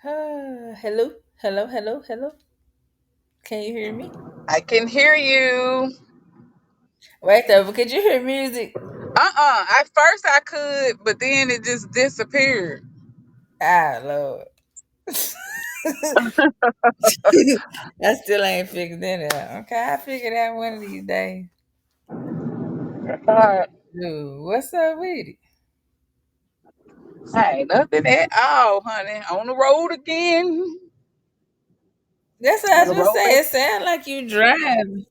Hello, hello, hello, hello. Can you hear me? I can hear you. Wait though, could you hear music? At first I could, but then it just disappeared. Ah, Lord. I still ain't figured that out. Okay, I figured out one of these days. Alright. Dude, what's up with it? Hey, nothing at all, honey. On the road again. That's what I On was the just road back. saying. It sound like you driving.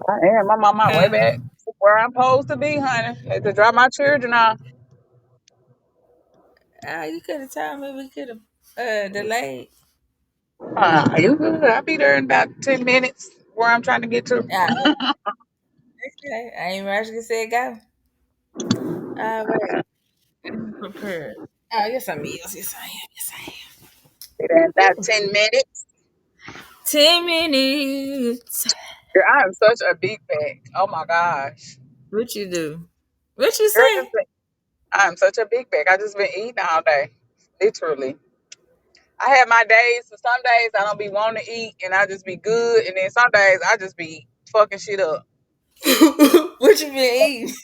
I am. I'm on my way Huh? back to where I'm supposed to be, honey. Had to drop my children off. Ah, you could have told me we could have delayed. You good? I'll be there in about 10 minutes where I'm trying to get to. Ah, okay. I ain't actually said go. Ah, wait. I'm prepared. Oh, yes, I'm is. Yes, I am. Yes, I am. Be there in about Woo. 10 minutes. 10 minutes. Girl, I am such a big bag. Oh my gosh. What you do? What you Girl, say? I'm such a big bag. I just been eating all day. Literally. I have my days. So some days I don't be wanting to eat and I just be good. And then some days I just be fucking shit up. What you been eating?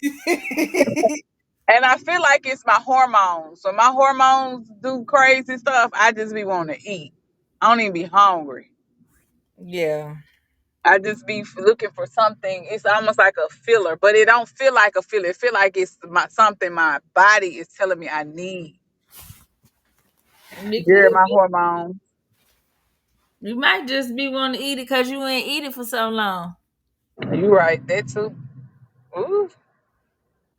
And I feel like it's my hormones. So my hormones do crazy stuff. I just be wanting to eat. I don't even be hungry. Yeah. I just be looking for something. It's almost like a filler, but it don't feel like a filler. It feel like it's something my body is telling me I need. You, Girl, my hormones. you might just be wanting to eat it because you ain't eat it for so long. You right, that too. Ooh.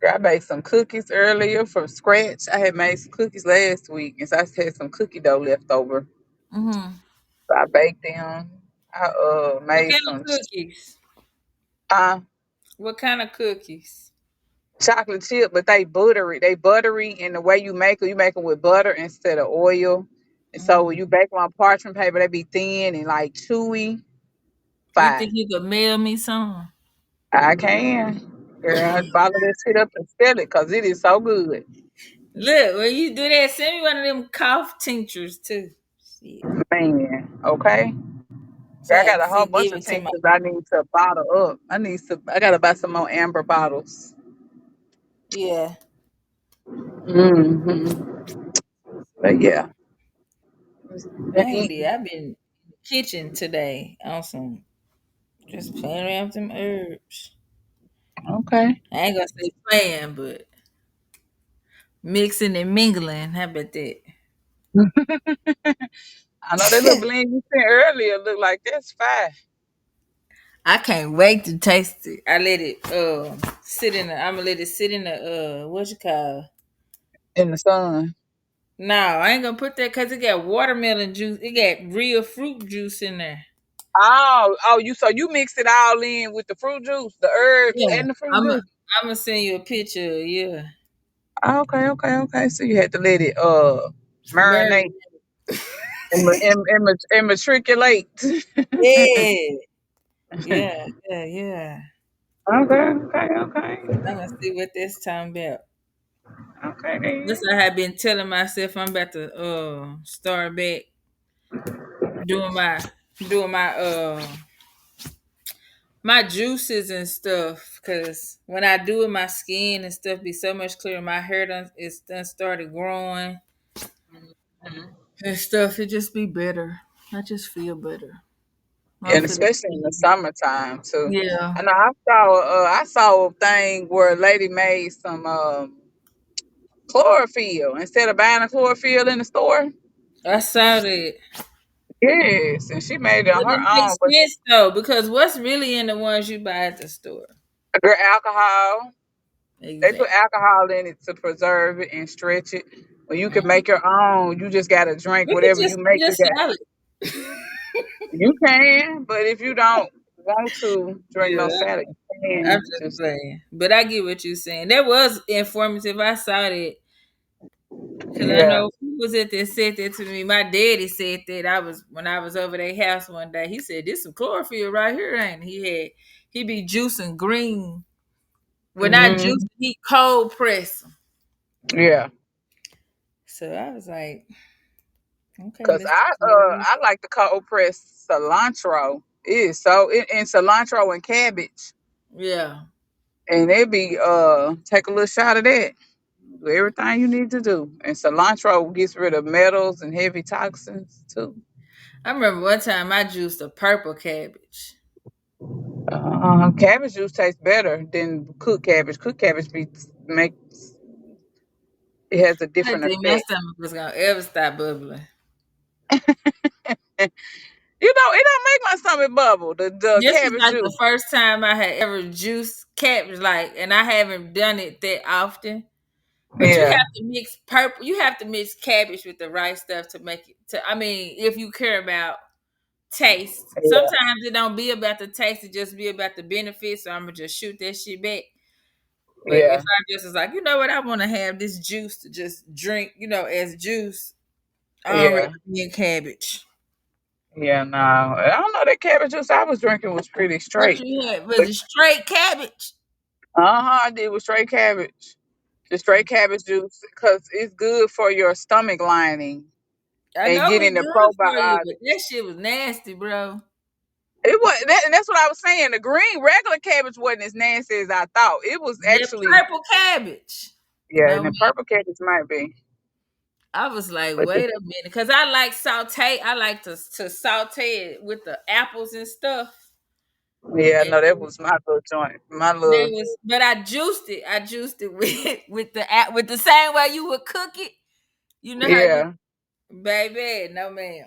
Girl, I made some cookies earlier from scratch. I had made some cookies last week, and so I had some cookie dough left over. Hmm. So I baked them. I What made kind of some cookies? uh, What kind of cookies? chocolate chip, but they buttery. They buttery, and the way you make them with butter instead of oil. And so when Mm. you bake them on parchment paper, they be thin and like chewy. You Fine, think you could mail me some? I can. Girl, I bottle that shit up and sell it because it is so good. Look, when you do that, send me one of them cough tinctures too. Shit. Man, okay. So I I got can a whole see bunch give of it to my tinctures I need to bottle up. I gotta buy some more amber bottles. yeah. Hmm. But yeah. Dang, Eating. I've been in the kitchen today on some just playing around with them herbs. Okay. I ain't gonna say playing, but mixing and mingling. How about that? I know that little blend you sent earlier look like that's fine I can't wait to taste it. I let it sit in the I'm gonna let it sit in the what you call. in the sun. No, I ain't gonna put that because it got watermelon juice. It got real fruit juice in there. You so you mixed it all in with the fruit juice, the herbs Yeah. and the fruit I'm juice. I'm gonna send you a picture. Yeah. Okay, okay, okay. So you had to let it Mary. marinate and matriculate. Yeah. Yeah. Yeah. Yeah. Okay, okay, okay. I'm gonna see what this time about. Okay This then. I have been telling myself I'm about to start back doing my juices and stuff because when I do it my skin and stuff be so much clearer. My hair done started growing Mhm. and stuff. It just be better. I just feel better. I And feel especially in the summertime too. yeah. I know I saw a thing where a lady made some chlorophyll instead of buying a chlorophyll in the store. I saw that. Yes, and she made it But on her it own, makes but sense though, because what's really in the ones you buy at the store? girl, alcohol. They put Exactly. alcohol in it to preserve it and stretch it. When you can Mhm. make your own, you just gotta drink We could whatever you just make. eat a You got salad. you can, but if you don't want to drink no Yeah, salad, you I'm can just just playing. But I get what you're saying. That was informative. I saw that because I yeah. know who was it that said that to me. My daddy said that I was when I was over their house one day. He said, "This some chlorophyll right here, ain't it?" He be juicing green. When I juice, Hmm. he cold press 'em. Yeah. So I was like, okay, Cause let's do I like the cold pressed cilantro. It is so in cilantro and cabbage. it. Yeah. And it be take a little shot of that. Do everything you need to do. And cilantro gets rid of metals and heavy toxins too. I remember one time I juiced a purple cabbage. Cabbage juice tastes better than cooked cabbage. Cooked cabbage makes it has a I didn't different think my effect. stomach was gonna ever stop bubbling. You know, it don't make my stomach bubble. The This was cabbage like the juice. first time I had ever juiced cabbage, like, and I haven't done it that often. But you Yeah, have to mix purple. You have to mix cabbage with the right stuff to make it. I mean, if you care about taste, yeah, sometimes it don't be about the taste. It just be about the benefits. So I'm gonna just shoot that shit back. But if yeah, I just was like, you know what, I want to have this juice to just drink, as juice. I don't yeah, recommend cabbage. yeah. No, I don't know. That cabbage juice I was drinking was pretty What straight. you had was it straight cabbage? I did with straight cabbage. The straight cabbage juice because it's good for your stomach lining I and know it's getting the good for you, probiotics. but that shit was nasty, bro. It was that, and that's what I was saying. The green regular cabbage wasn't as nasty as I thought. It was That actually, purple cabbage. yeah, No, and the purple cabbage might be, I was like, but the, wait a minute, because I like saute. I like to saute it with the apples and stuff. yeah, And no, that was my little joint, my they little, was, but I juiced it. I juiced it with the same way you would cook it. You know how you, yeah, baby? No, ma'am.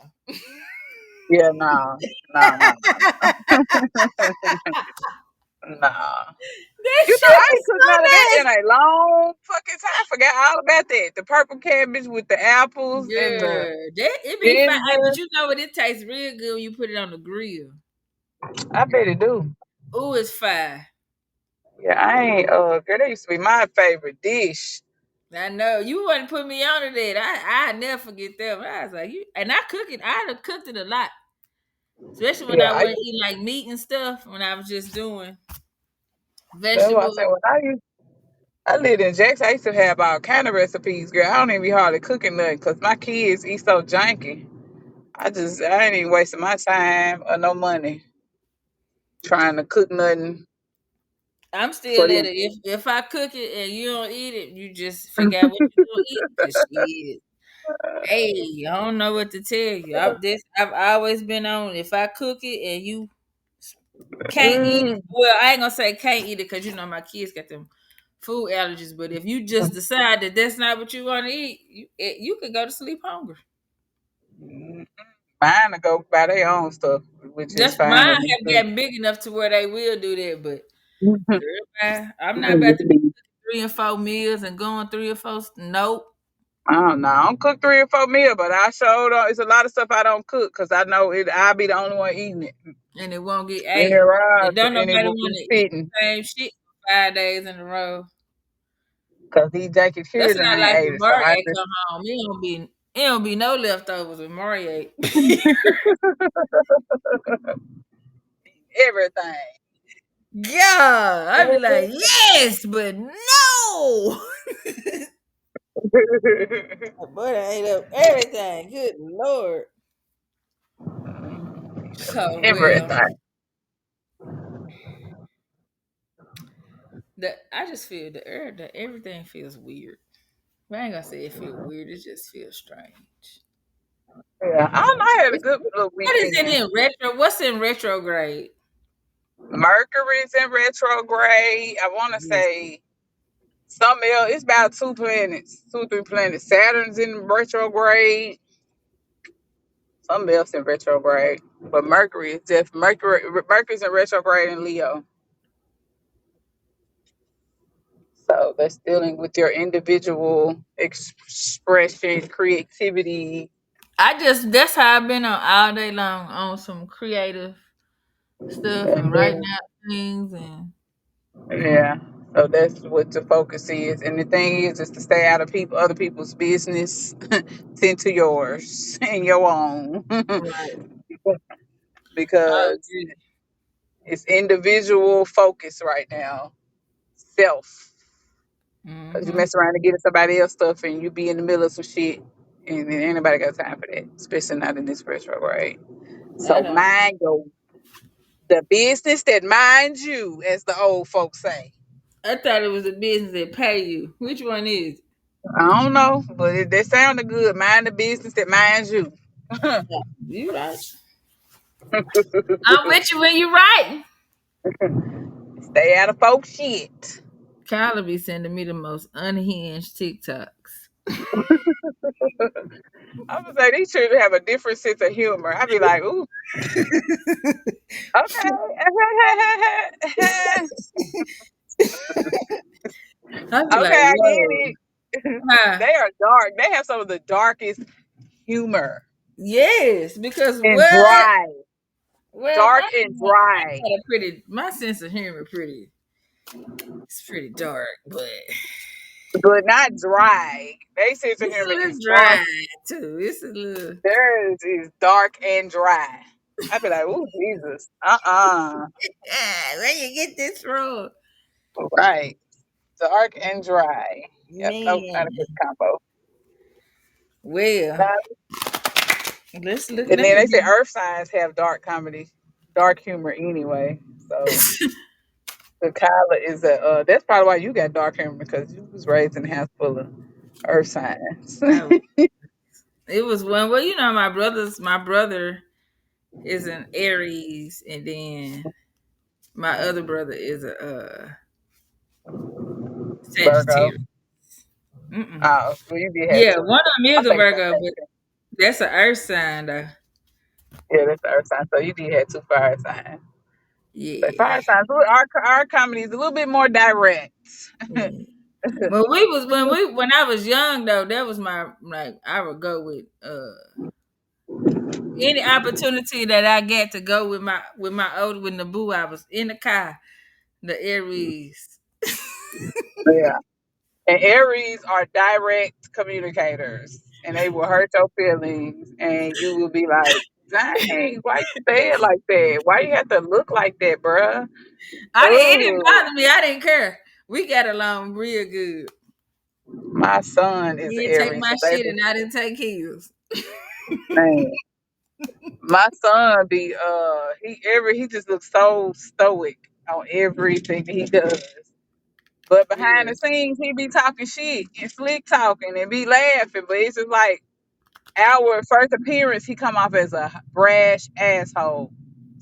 yeah, no, no, no, no. That You know, shit I was ain't cooked none of that so in a long fucking time. I forgot all about that. The purple cabbage with the nasty. apples and the Yeah, that it be fine. Hey, ginger. but you know what? It tastes real good when you put it on the grill. I bet it do. Ooh, it's fire. Yeah, I ain't girl, that used to be my favorite dish. I know you wouldn't put me on to that. I never forget that. But I was like, you and I cook it. I done cooked it a lot, especially when Yeah, I wasn't eating like meat and stuff. When I was just doing that's what I vegetables, said. I lived in Jackson, I used to have all kind of recipes, girl. I don't even be hardly cooking nothing because my kids eat so janky. I ain't even wasting my time or no money trying to cook nothing I'm for still at them. it. If I cook it and you don't eat it, you just figure out what you gonna eat. Cause shit, hey, I don't know what to tell you. I've always been on. If I cook it and you can't eat it, Mm, well, I ain't gonna say can't eat it because my kids got them food allergies. But if you just decide that that's not what you want to eat, you could go to sleep hungry. mm, mine to go buy their own stuff, which is That's fine mine with me have too. gotten big enough to where they will do that. But girl, I'm not about to be I cooking 3 and 4 meals and going 3 or 4. Nope. don't know. I don't cook 3 or 4 meals, but I showed it's a lot of stuff I don't cook because I know it. I'll be the only one eating it. And it won't get And ate. And don't and it nobody will want be to eat fitting the same shit for 5 days in a row. because these jackets here That's that not I ain't like ate when it. So Mario I come home. It don't be no leftovers with Mario. everything. Yeah, I'd be like, yes, but no. But I ate up everything. Good Lord. So well, Everything. I just feel the air that everything feels weird. I ain't gonna say it feels weird. It just feels strange. Yeah, I don't know. I had a What good little is it weekend. in retro? What's in retrograde? Mercury's in retrograde. I want to Yes. say something else. It's about 2 planets, 2 or 3 planets. Saturn's in retrograde. Something else in retrograde. But Mercury is Mercury's in retrograde in Leo. So that's dealing with your individual expression, creativity. That's how I've been on all day long on some creative stuff and And writing then, out things and yeah. So that's what the focus is. And the thing is to stay out of other people's business, tend to yours and your own. right. I Because agree. it's individual focus right now. Self. Cause you Mm-hmm. mess around and get in somebody else stuff and you be in the middle of some shit. And then anybody got time for that, especially not in this retro, right? I So don't. mind your the business that minds you, as the old folks say. I thought it was a business that pay you. Which one is it? I don't know, but that sounded good. Mind the business that minds you. Yeah, you right. I'm with you when you right. Stay out of folks' shit. Kyla be sending me the most unhinged TikToks. I would say these children have a different sense of humor. I'd be like, ooh, okay. I be Okay, like, I get whoa. it. Huh? They are dark. They have some of the darkest humor Yes, because and what? dry. Well, Dark and I dry, got a pretty. My sense of humor pretty. It's pretty dark, but but not dry. They sense of it's a humor little is dark. dry too. It's a little. Theirs is dark and dry. I'd be like, ooh, Jesus. Uh-uh. Ah, where you get this from? Right. Dark and dry. Yep, nope, not a Man. good combo. Well, Nah. let's look. And Let then me they say get. earth signs have dark comedy, dark humor anyway. So the Kyla is a that's probably why you got dark humor because you was raised in a house full of earth signs. Oh, it was one. Well, my brother is an Aries, and then my other brother is a Virgo. Sagittarius. Mm-mm. Oh, well, you did have Yeah, two. one of them I is a think Virgo, but so. that's an Earth sign, though. Yeah, that's the earth sign. So you did have two fire signs. The Yeah. fire signs. Our comedy is a little bit more direct. Yeah. Well, we was when I was young though. That was my like I would go with any opportunity that I get to go with my old with Naboo. I was in the car, the Aries. Yeah. And Aries are direct communicators, and they will hurt your feelings, and you will be like, "Dang, why you say it like that? Why you have to look like that, bruh?" It didn't Oh, bother me. I didn't care. We got along real good. my son is He didn't take Aries, my so shit, baby, and I didn't take his. man, my son be he just looks so stoic on everything that he does. But behind Yeah. the scenes, he be talking shit and slick talking and be laughing. But it's just like our first appearance, he come off as a brash asshole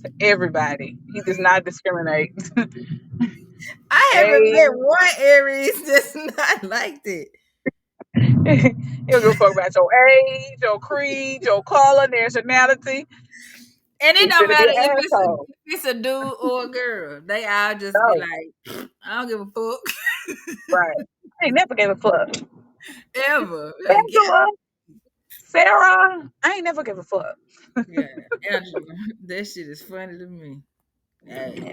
to everybody. He does not discriminate. I haven't Hey, met one Aries that's not like that. he don't give a fuck about your age, your creed, your color, nationality. And it He's don't gonna be matter an asshole. if it's a dude or a girl. They all just be No, like, I don't give a fuck right. I ain't never gave a fuck. ever. Like, yeah, Angela, Sarah, I ain't never give a fuck. yeah, Angela, that shit is funny to me. Hey,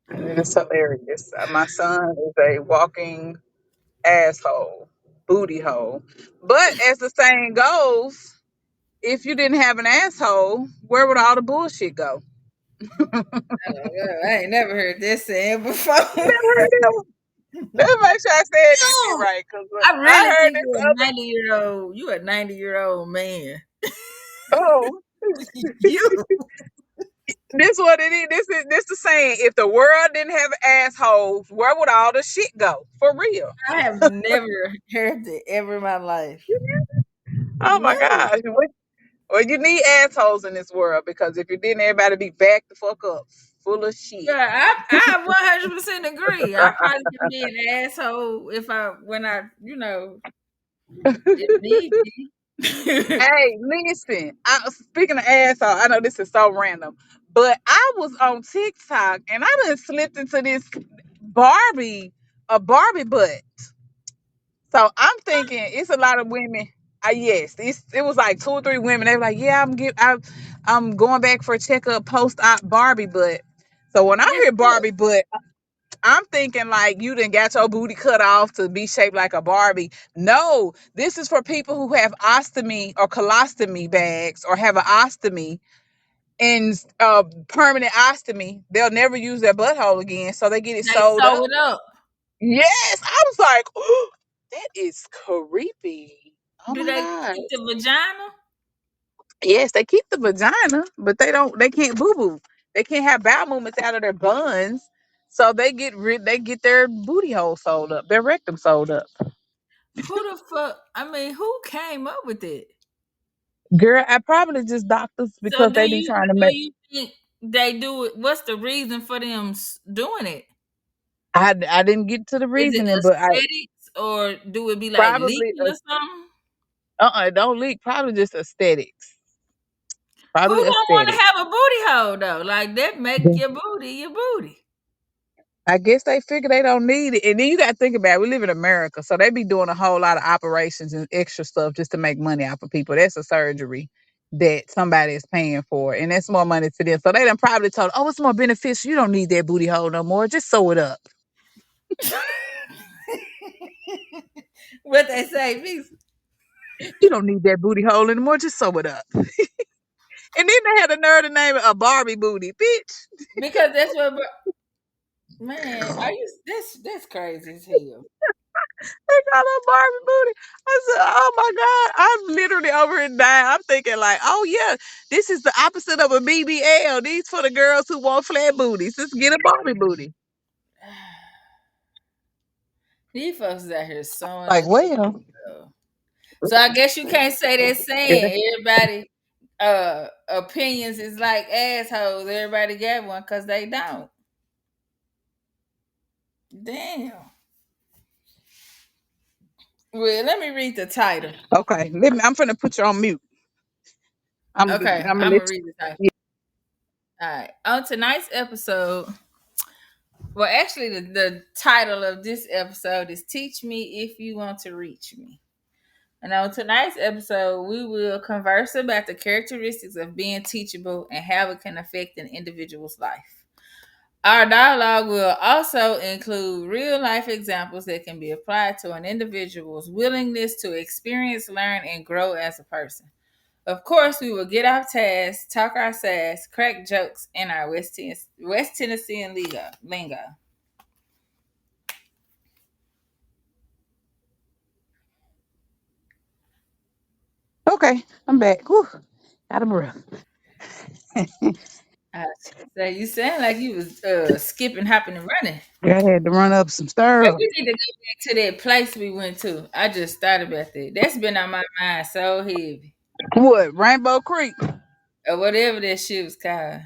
And it's hilarious. My son is a walking asshole, booty hole. But as the saying goes, if you didn't have an asshole, where would all the bullshit go? I don't know. I ain't never heard this saying before. Never heard that one. Let me make sure I said this shit No, right, because I I really heard think this you're a other. 90-year-old. You a 90-year-old man. Oh, You. this what it is. This the saying. If the world didn't have assholes, where would all the shit go? For real. I have never heard that ever in my life. Oh my No. gosh. Well, you need assholes in this world because if you didn't, everybody be back the fuck up, full of shit. Yeah, I 100% agree. I probably can be an asshole if I when I if need be. Hey, listen. Speaking of asshole, I know this is so random, but I was on TikTok and I done slipped into this Barbie, a Barbie butt. So I'm thinking it's a lot of women. Yes, it was like two or three women. They were like, "Yeah, I'm going back for a checkup post op Barbie butt." So when I Guess hear what? Barbie butt, I'm thinking like you done got your booty cut off to be shaped like a Barbie. No, this is for people who have ostomy or colostomy bags or have an ostomy and permanent ostomy. They'll never use their butthole again, so they get it They sewed sew up. it up. Yes, I was like, "Ooh, that is creepy." Oh Do my they god. keep the vagina? Yes, they keep the vagina, but they can't boo boo. They can't have bowel movements out of their buns. So they get their booty hole sold up, their rectum sold up. Who the fuck? I mean, who came up with it? Girl, I probably just doctors So because they be trying to do make. you think they do it? What's the reason for them doing it? I didn't get to the Is it reasoning, but I aesthetics or do it be like probably leaking or something? don't leak. Probably just aesthetics. Who Probably don't want to aesthetics. have a booty hole though? Like that make your booty. I guess they figure they don't need it. And then you got to think about it. We live in America. So they be doing a whole lot of operations and extra stuff just to make money off of people. That's a surgery that somebody is paying for. And that's more money to them. So they done probably told, oh, it's more beneficial. You don't need that booty hole no more. Just sew it up. What they say, please. You don't need that booty hole anymore. Just sew it up. And then they had the nerve to name it a Barbie booty. Bitch. Because that's what man, are you that's crazy as hell. They call it Barbie booty. I said, oh my God. I'm literally over here dying. I'm thinking like, oh yeah, this is the opposite of a BBL. These for the girls who want flat booties. Let's get a Barbie booty. These folks is out here sewing Like, up. well, So I guess you can't say that if they- saying everybody opinions is like assholes. Everybody got one because they don't. Damn. Well, let me read the title. okay, I'm finna put you on mute. Okay, I'm gonna I'm let gonna read the title. you. All right. On tonight's episode, well, actually, the title of this episode is "Teach Me If You Want to Reach Me." And on tonight's episode, we will converse about the characteristics of being teachable and how it can affect an individual's life. Our dialogue will also include real life examples that can be applied to an individual's willingness to experience, learn, and grow as a person. Of course, we will get off task, talk our sass, crack jokes in our West Tennessean lingo. Okay, I'm back. Whew, out of breath. So you sound like you was skipping, hopping, and running. I had to run up some But stir. we need to go back to that place we went to. I just thought about that. That's been on my mind so heavy. What? Rainbow Creek, Or whatever that shit was called.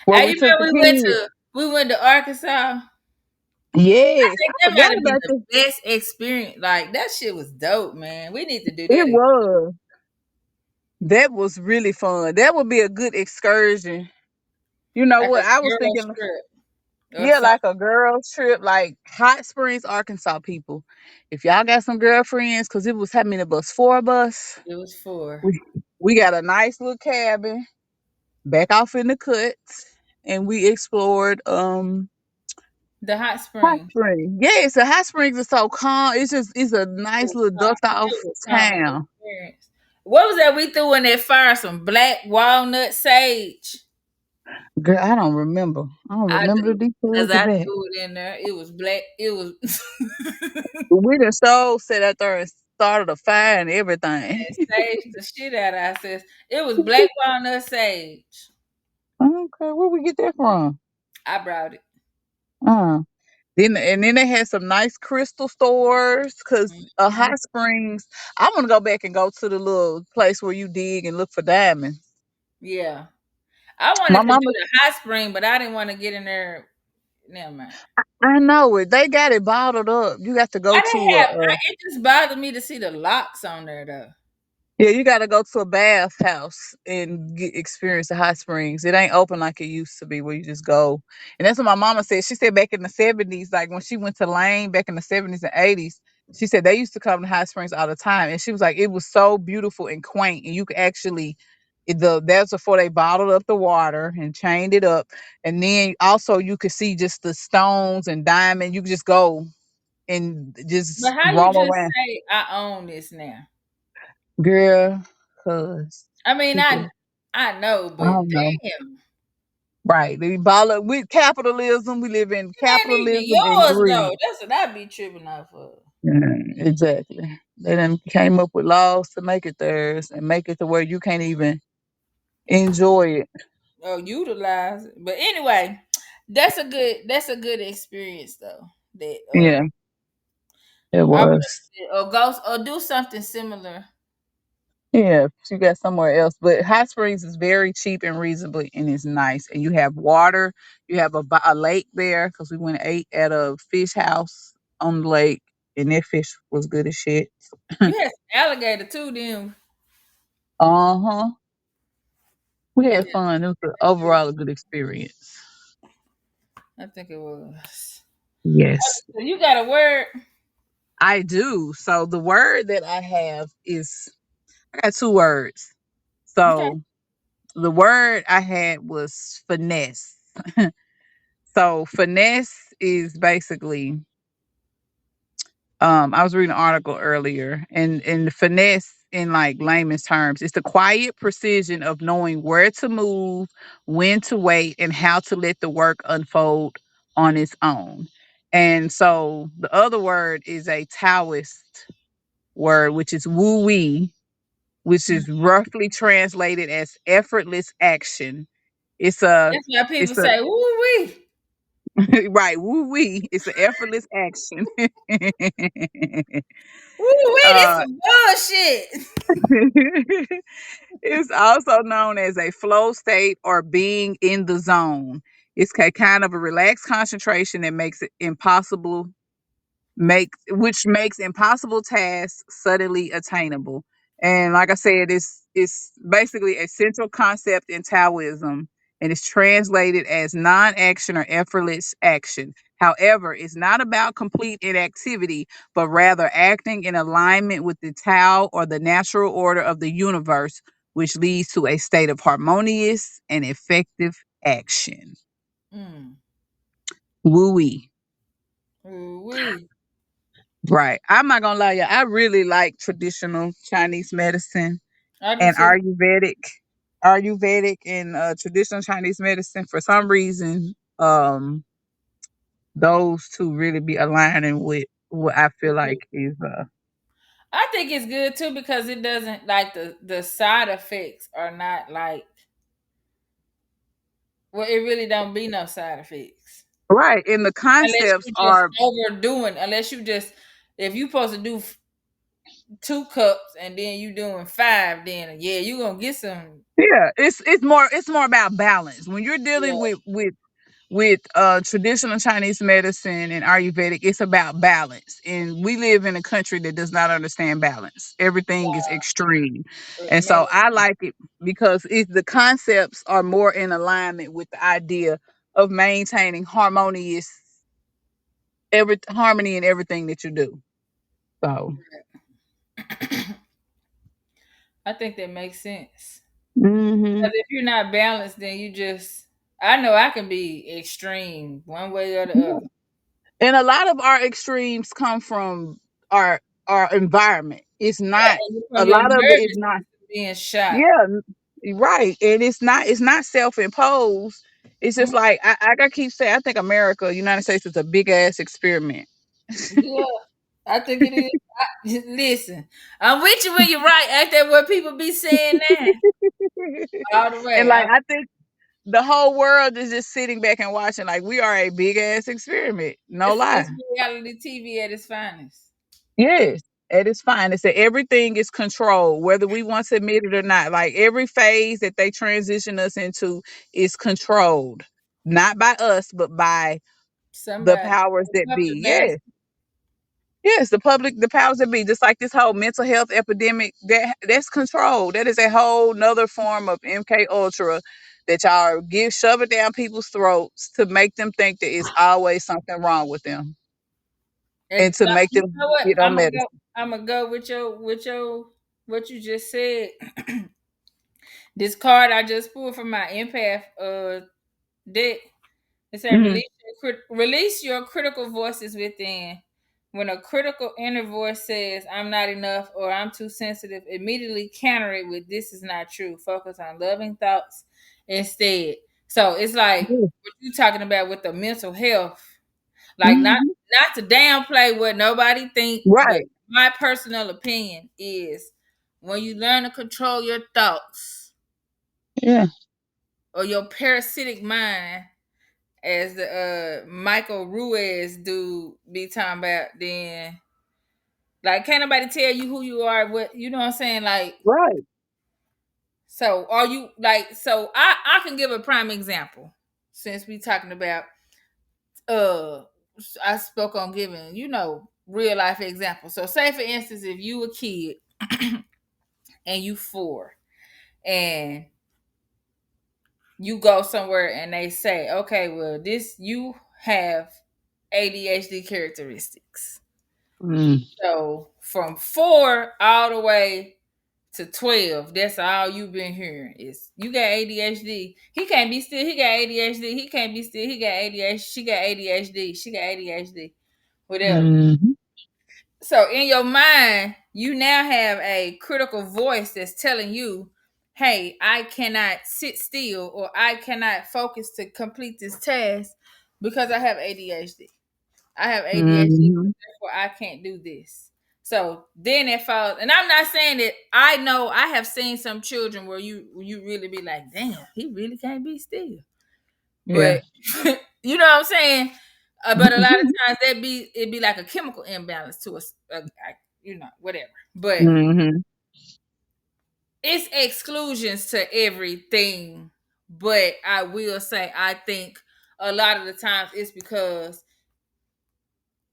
where Hey, we you took the remember kids. we went to Arkansas? I Yes, think I that might forgot have been about the this. best experience. Like that shit was dope, man. We need to do that It again. was. That was really fun. That would be a good excursion. You know Like a what? I was girl thinking, trip or yeah, like something. a girls trip, like Hot Springs, Arkansas people. If y'all got some girlfriends, cause it was how many of us? Four of us. It was for We we got a nice little cabin back off in the cuts, and we explored the hot Hot spring. Springs. Yes, the Hot Springs is so calm. It's a It nice was little dust off it was a calming town. experience. What was that we threw in that fire? Some black walnut sage. Girl, I don't remember. I don't I remember the do. details Because of I that. threw it in there. It was black. It was We done so sat out there and started a fire and everything. sage the shit out of us. It was black walnut sage. Okay, where we get that from? I brought it. Uh, then they had some nice crystal stores because Mhm. Hot Springs. I want to go back and go to the little place where you dig and look for diamonds. Yeah. I My wanted to do mama, the hot spring, but I didn't want to get in there. Never mind. I know it. They got it bottled up. You got to go I to didn't have. It just bothered me to see the locks on there though. yeah, you got to go to a bath house and experience the hot springs. It ain't open like it used to be, where you just go. And that's what my mama said. She said back in the 70s, like when she went to Lane back in the 70s and 80s, she said they used to come to hot springs all the time. And she was like, it was so beautiful and quaint, and you could actually. That's before they bottled up the water and chained it up, and then also you could see just the stones and diamond. You could just go and But just how you roam just around, say I own this now? girl. Cause I mean, people, I know, I but don't know. damn. Right. We ball up with capitalism. We live in It ain't even capitalism and yours greed. though. That's what I be tripping off of. Yeah, exactly. They done came up with laws to make it theirs and make it to where you can't even enjoy it. Or utilize it. But anyway, that's a good experience though. That Yeah, it I was. would or go or do something similar. Yeah, if you got somewhere else. But hot springs is very cheap and reasonable and it's nice. And you have water. You have a lake there because we went and ate at a fish house on the lake and that fish was good as shit. You had some alligator too, then. Uh-huh. We Yeah, had fun. It was overall a good experience. I think it was. Yes, So you got a word? I do. So the word that I have is I got two words. Okay. So the word I had was finesse. So finesse is basically I was reading an article earlier and the finesse in like layman's terms, it's the quiet precision of knowing where to move, when to wait, and how to let the work unfold on its own. And so the other word is a Taoist word, which is Wu Wei, which is roughly translated as effortless action. It's a That's why people it's a say, "Ooh wee, right, Wu Wei. It's an effortless action. ooh wee, this uh some bullshit." it's also known as a flow state or being in the zone. It's kind of a relaxed concentration that makes it impossible make which makes impossible tasks suddenly attainable. And like I said, it's basically a central concept in Taoism and it's translated as non-action or effortless action. However, it's not about complete inactivity, but rather acting in alignment with the Tao or the natural order of the universe, which leads to a state of harmonious and effective action. Mm. Woo-wee. Ooh wee. Right. I'm not gonna lie, you. I really like traditional Chinese medicine I do and too. Ayurvedic and traditional Chinese medicine. For some reason, those two really be aligning with what I feel like is I think it's good too because it doesn't like the side effects are not like well, it really don't be no side effects right. And the unless concepts you just are overdoing. Unless you just if you supposed to do 2 cups and then you doing 5, then yeah, you gonna get some. yeah, it's more about balance. When you're dealing Yeah, with traditional Chinese medicine and Ayurvedic, it's about balance. And we live in a country that does not understand balance. Everything is extreme. And man. so I like it because the concepts are more in alignment with the idea of maintaining harmony in everything that you do. So I think that makes sense. hmm Because if you're not balanced, then you just. I know I can be extreme one way or the other. and a lot of our extremes come from our our environment. It's Yeah, not and a from your lot of it is nervous not. system being shot. Yeah, right. And it's not self-imposed. It's just Mhm. like I gotta keep saying I think America, United States is a big ass experiment. Yeah, I think it is. Listen, I'm with you when you're right. Ain't that what people be saying now? All the And way. like I think the whole world is just sitting back and watching like we are a big ass experiment. No lie. It's reality TV at its finest. Yes. It is fine. It's that everything is controlled, whether we want to admit it or not. Like every phase that they transition us into is controlled. Not by us, but by the Somebody, powers that puppet be. master. Yes. Yes, the powers that be, just like this whole mental health epidemic, that's controlled. That is a whole nother form of MK Ultra that y'all shove it down people's throats to make them think that it's always something wrong with them And and to make you them know what? get on medicine. I'm gonna go with your what you just said. This card I just pulled from my empath deck. It said Hmm. release your critical voices within. When a critical inner voice says I'm not enough or I'm too sensitive, immediately counter it with this is not true. Focus on loving thoughts instead. So it's like Yeah. what you talking about with the mental health. Like Hmm. not to downplay what nobody think, but Right. my personal opinion is when you learn to control your thoughts Yeah. or your parasitic mind, as the Michael Ruiz dude be talking about, then like can't nobody tell you who you are, what you know what I'm saying? Like Right. so are you like so I can give a prime example since we talking about uh I spoke on giving, real life examples. So say for instance, if you a kid and you 4 and you go somewhere and they say, okay, well, this you have ADHD characteristics. Mm. So from 4 all the way to 12, that's all you've been hearing is you got ADHD. He can't be still. He got ADHD. He can't be still. He got ADHD. She got ADHD. She got ADHD. Whatever. Hmm. So in your mind, you now have a critical voice that's telling you, hey, I cannot sit still or I cannot focus to complete this task because I have ADHD. I have ADHD, so Hmm. therefore I can't do this. So then it falls, and I'm not saying that I know I have seen some children where you really be like, damn, he really can't be still. Yeah. But you know what I'm saying? But a lot of times it'd be like a chemical imbalance to us, whatever. But Hmm. it's exclusions to everything. But I will say, I think a lot of the times it's because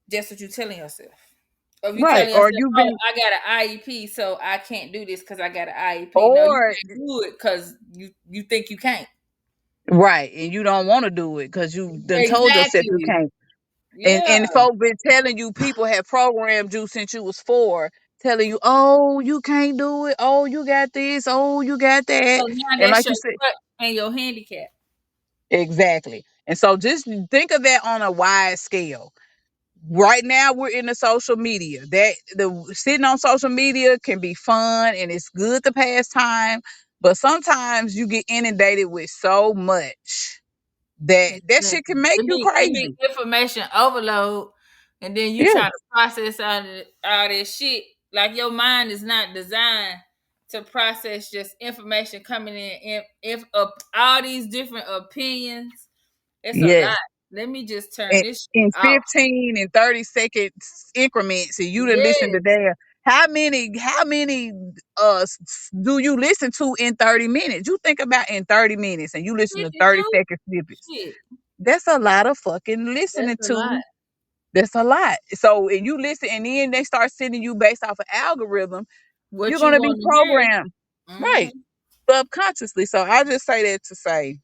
that's what you're telling yourself. Or if you Right. telling Or yourself, you've "Oh, been, I got an IEP, so I can't do this because I got an IEP." No, you or can't do it because you think you can't. right, and you don't want to do it because you done told yourself you Exactly. can't. Yeah. And folk been telling you, people have programmed you since you was 4, telling you, oh, you can't do it. Oh, you got this. Oh, you got that. So now And that's like your you said, cut and your handicap. exactly. And so just think of that on a wide scale. Right now we're in the social media. That the sitting on social media can be fun and it's good to pass time, but sometimes you get inundated with so much that that shit Exactly. can make you It be crazy. information overload, and then you Yeah. try to process all this shit. Like your mind is not designed to process just information coming in. If all these different opinions, it's a lot. Yes. Let me just turn in, this shit in off. 15 and 30 second increments, and you didn't listen to Yes, that. How many do you listen to in 30 minutes? You think about in 30 minutes and you listen to 30 52 second snippets. shit. That's a lot of fucking That's listening a lot. to. That's a lot. So, and you listen, and then they start sending you based off of algorithm. You're What you gonna be want to hear? programmed, right, Hmm. subconsciously. So I just say that to say,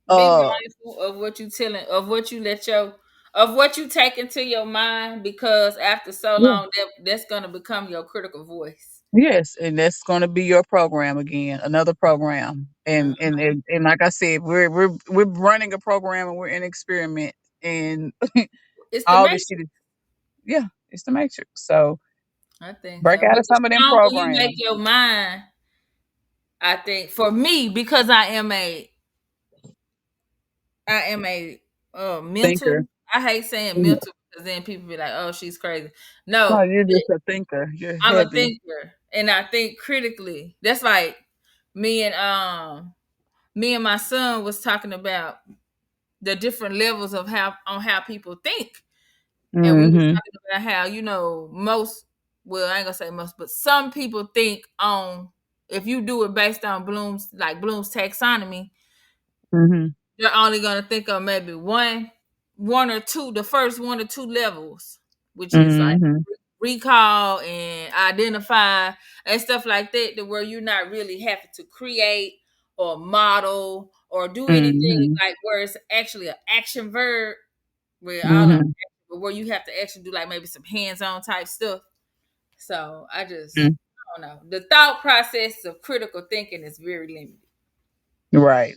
Be uh, mindful of what you telling, of what you let your, of what you take into your mind, because after so yeah. long, that's gonna become your critical voice. Yes, and that's going to be your program again, another program. And Mhm. and and, and like I said, we're running a program and we're in experiment, and It's the all this matrix. shit is, yeah, it's the matrix. So I think break so. out But of the some of them stronger you make programs. your mind, I think for me, because I am a Thinker. mental. I hate saying Mm. mental because then people be like, "Oh, she's crazy." No, No, you're just a thinker. You're I'm a heavy. thinker, and I think critically. That's like me and me and my son was talking about the different levels of how people think, and we was Mm-hmm. talking about how most, well, I ain't gonna say most, but some people think on, if you do it based on Bloom's taxonomy, Mm-hmm. they're only gonna think of maybe one or two, the first one or two levels, which is like Mm-hmm. recall and identify and stuff like that, to where you're not really having to create or model or do anything, Mm-hmm. like where it's actually an action verb, where all of Mm-hmm. but where you have to actually do like maybe some hands-on type stuff. So I don't know. The thought process of critical thinking is very limited. Right.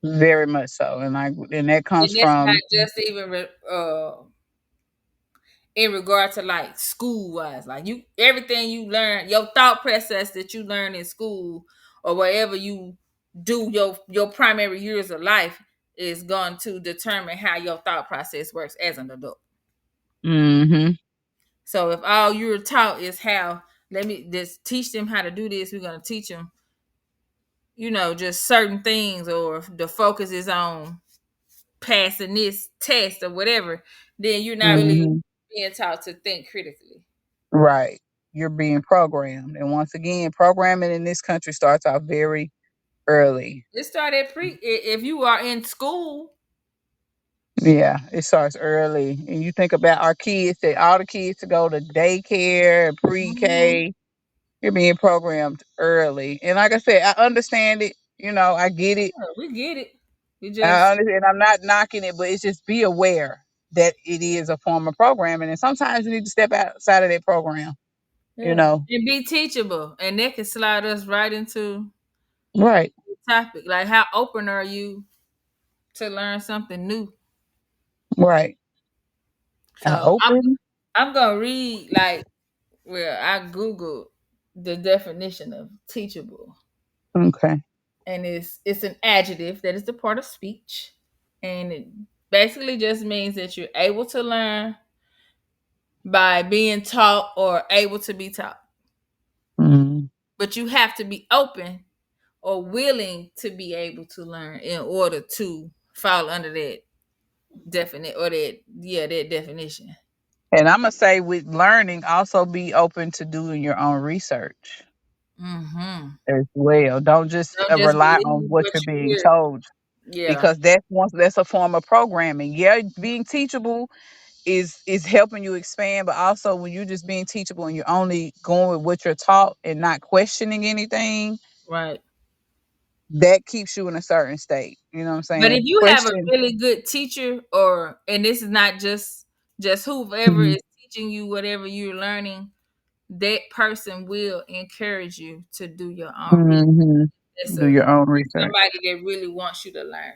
Very much so. And that comes And that's not from, just even in regard to like school wise. Like you, everything you learn, your thought process that you learn in school or wherever you do your primary years of life is going to determine how your thought process works as an adult. Mhm. So if all you're taught is how, let me just teach them how to do this, we're going to teach them, just certain things, or if the focus is on passing this test or whatever, then you're not really Mhm. being taught to think critically. Right. You're being programmed. And once again, programming in this country starts off very early. It started if you are in school. Yeah, it starts early. And you think about our kids, that all the kids to go to daycare and Mhm. pre-K, you're being programmed early. And like I said, I understand it. I get it. Yeah, we get it. We I just understand. I'm not knocking it, but it's just be aware that it is a form of programming. And sometimes you need to step outside of that program, you yeah, know. and be teachable, and that can slide us right into Right, the topic. Like, how open are you to learn something new? right. So Open. I'm gonna read, like, where I googled the definition of teachable, Okay. and it's an adjective that is the part of speech, and it basically just means that you're able to learn by being taught or able to be taught, Mm, but you have to be open or willing to be able to learn in order to fall under that definite, or that definition. and I'm gonna say with learning, also be open to doing your own research Mm-hmm. as well. Don't just Don't just rely on believe what what you're you being hear. told, Yeah, because that's a form of programming. Yeah, being teachable is helping you expand, but also when you're just being teachable and you're only going with what you're taught and not questioning anything, right. that keeps you in a certain state. You know what I'm But if saying? you have a Question. really good teacher, and this is not just whoever Hmm. is teaching you whatever you're learning, that person will encourage you to do your own research. Hmm. It's Do your own research. somebody that really wants you to learn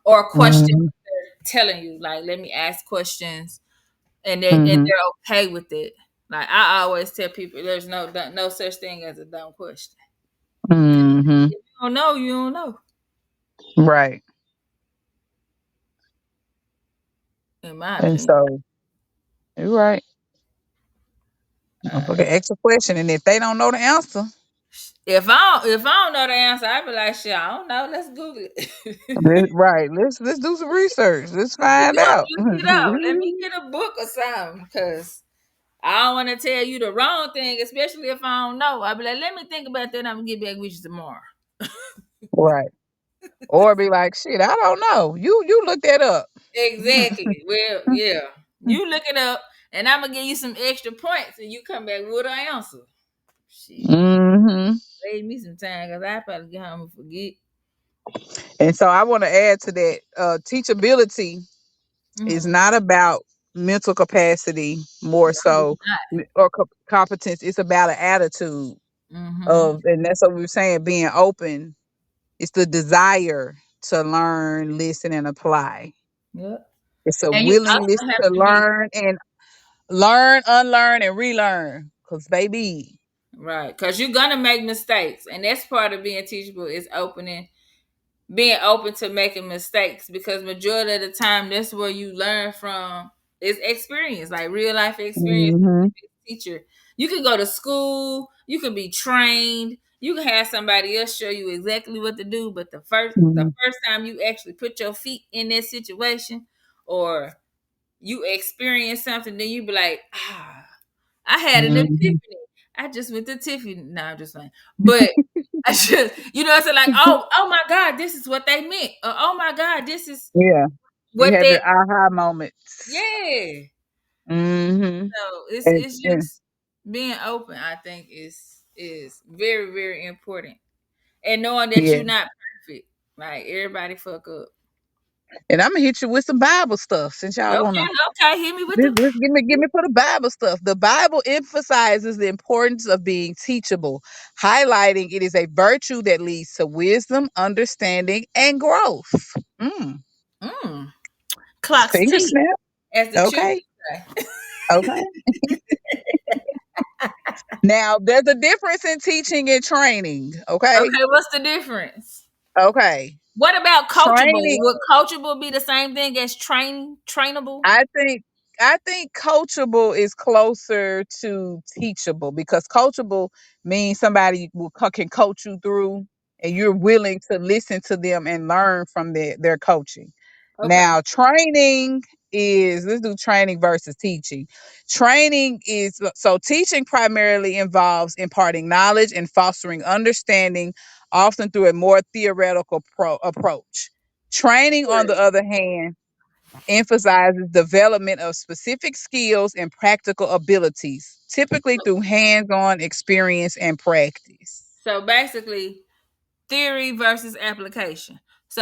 or question Hmm. what they're telling you. Like, let me ask questions, and Hmm. they're okay with it. Like, I always tell people, there's no such thing as a dumb question. Hmm. If you don't know, you don't know. Right. In my And opinion. so you're right. All Motherfucker right. ask a question, and if they don't know the answer, If I don't know the answer, I'd be like, shit, I don't know. Let's Google it. right, let's do some research. Let's find out. Look it up. Let me get a book or something, because I don't want to tell you the wrong thing, especially if I don't know. I'll be like, let me think about that. I'm gonna get back with you tomorrow. Right. Or be like, shit, I don't know. You look that up. Exactly. Well, yeah. You look it up, and I'm gonna give you some extra points, and you come back with an answer. Shit, Hmm. save me some time, because I probably get home and forget. And so I want to add to that, teachability is Mm-hmm. not about mental capacity more so, or competence. It's about an attitude Mm-hmm. of, and that's what we were saying, being open. It's the desire to learn, listen, and apply. Yep. It's a And you willingness also have to to be learn and learn, unlearn, and relearn. Cause baby, right, because you're gonna make mistakes, and that's part of being teachable, is being open to making mistakes, because majority of the time that's where you learn from is experience, like real life experience. hmm, Teacher, you can go to school, you can be trained, you can have somebody else show you exactly what to do, but the first time you actually put your feet in that situation, or you experience something, then you be like, I had an hmm, epiphany. I just went to Tiffany. No, I'm just saying. But I just, it's like, oh my God, this is what they meant. Oh my God, this is yeah, you what have they, your aha moments. yeah. Hmm. So it's And just being open, I think, is very, very important. And knowing that yeah, you're not perfect. Like, everybody fuck up. and I'm gonna hit you with some Bible stuff since y'all wanna. Okay, okay, hit me with the Let's give me for the Bible stuff. The Bible emphasizes the importance of being teachable, highlighting it is a virtue that leads to wisdom, understanding, and growth. Mm. clock's Finger teeth, snap. as the children Okay. say. Okay. Now, there's a difference in teaching and training. Okay. Okay, what's the difference? Okay. What about coachable? Training, Would coachable be the same thing as trainable? I think I think coachable is closer to teachable because coachable means somebody can coach you through and you're willing to listen to them and learn from their coaching. Okay. Now, training is, let's do training versus teaching. Training is, so teaching primarily involves imparting knowledge and fostering understanding, often through a more theoretical approach. Training, on the Right. other hand, emphasizes development of specific skills and practical abilities, typically through hands on experience and practice. So basically, theory versus application.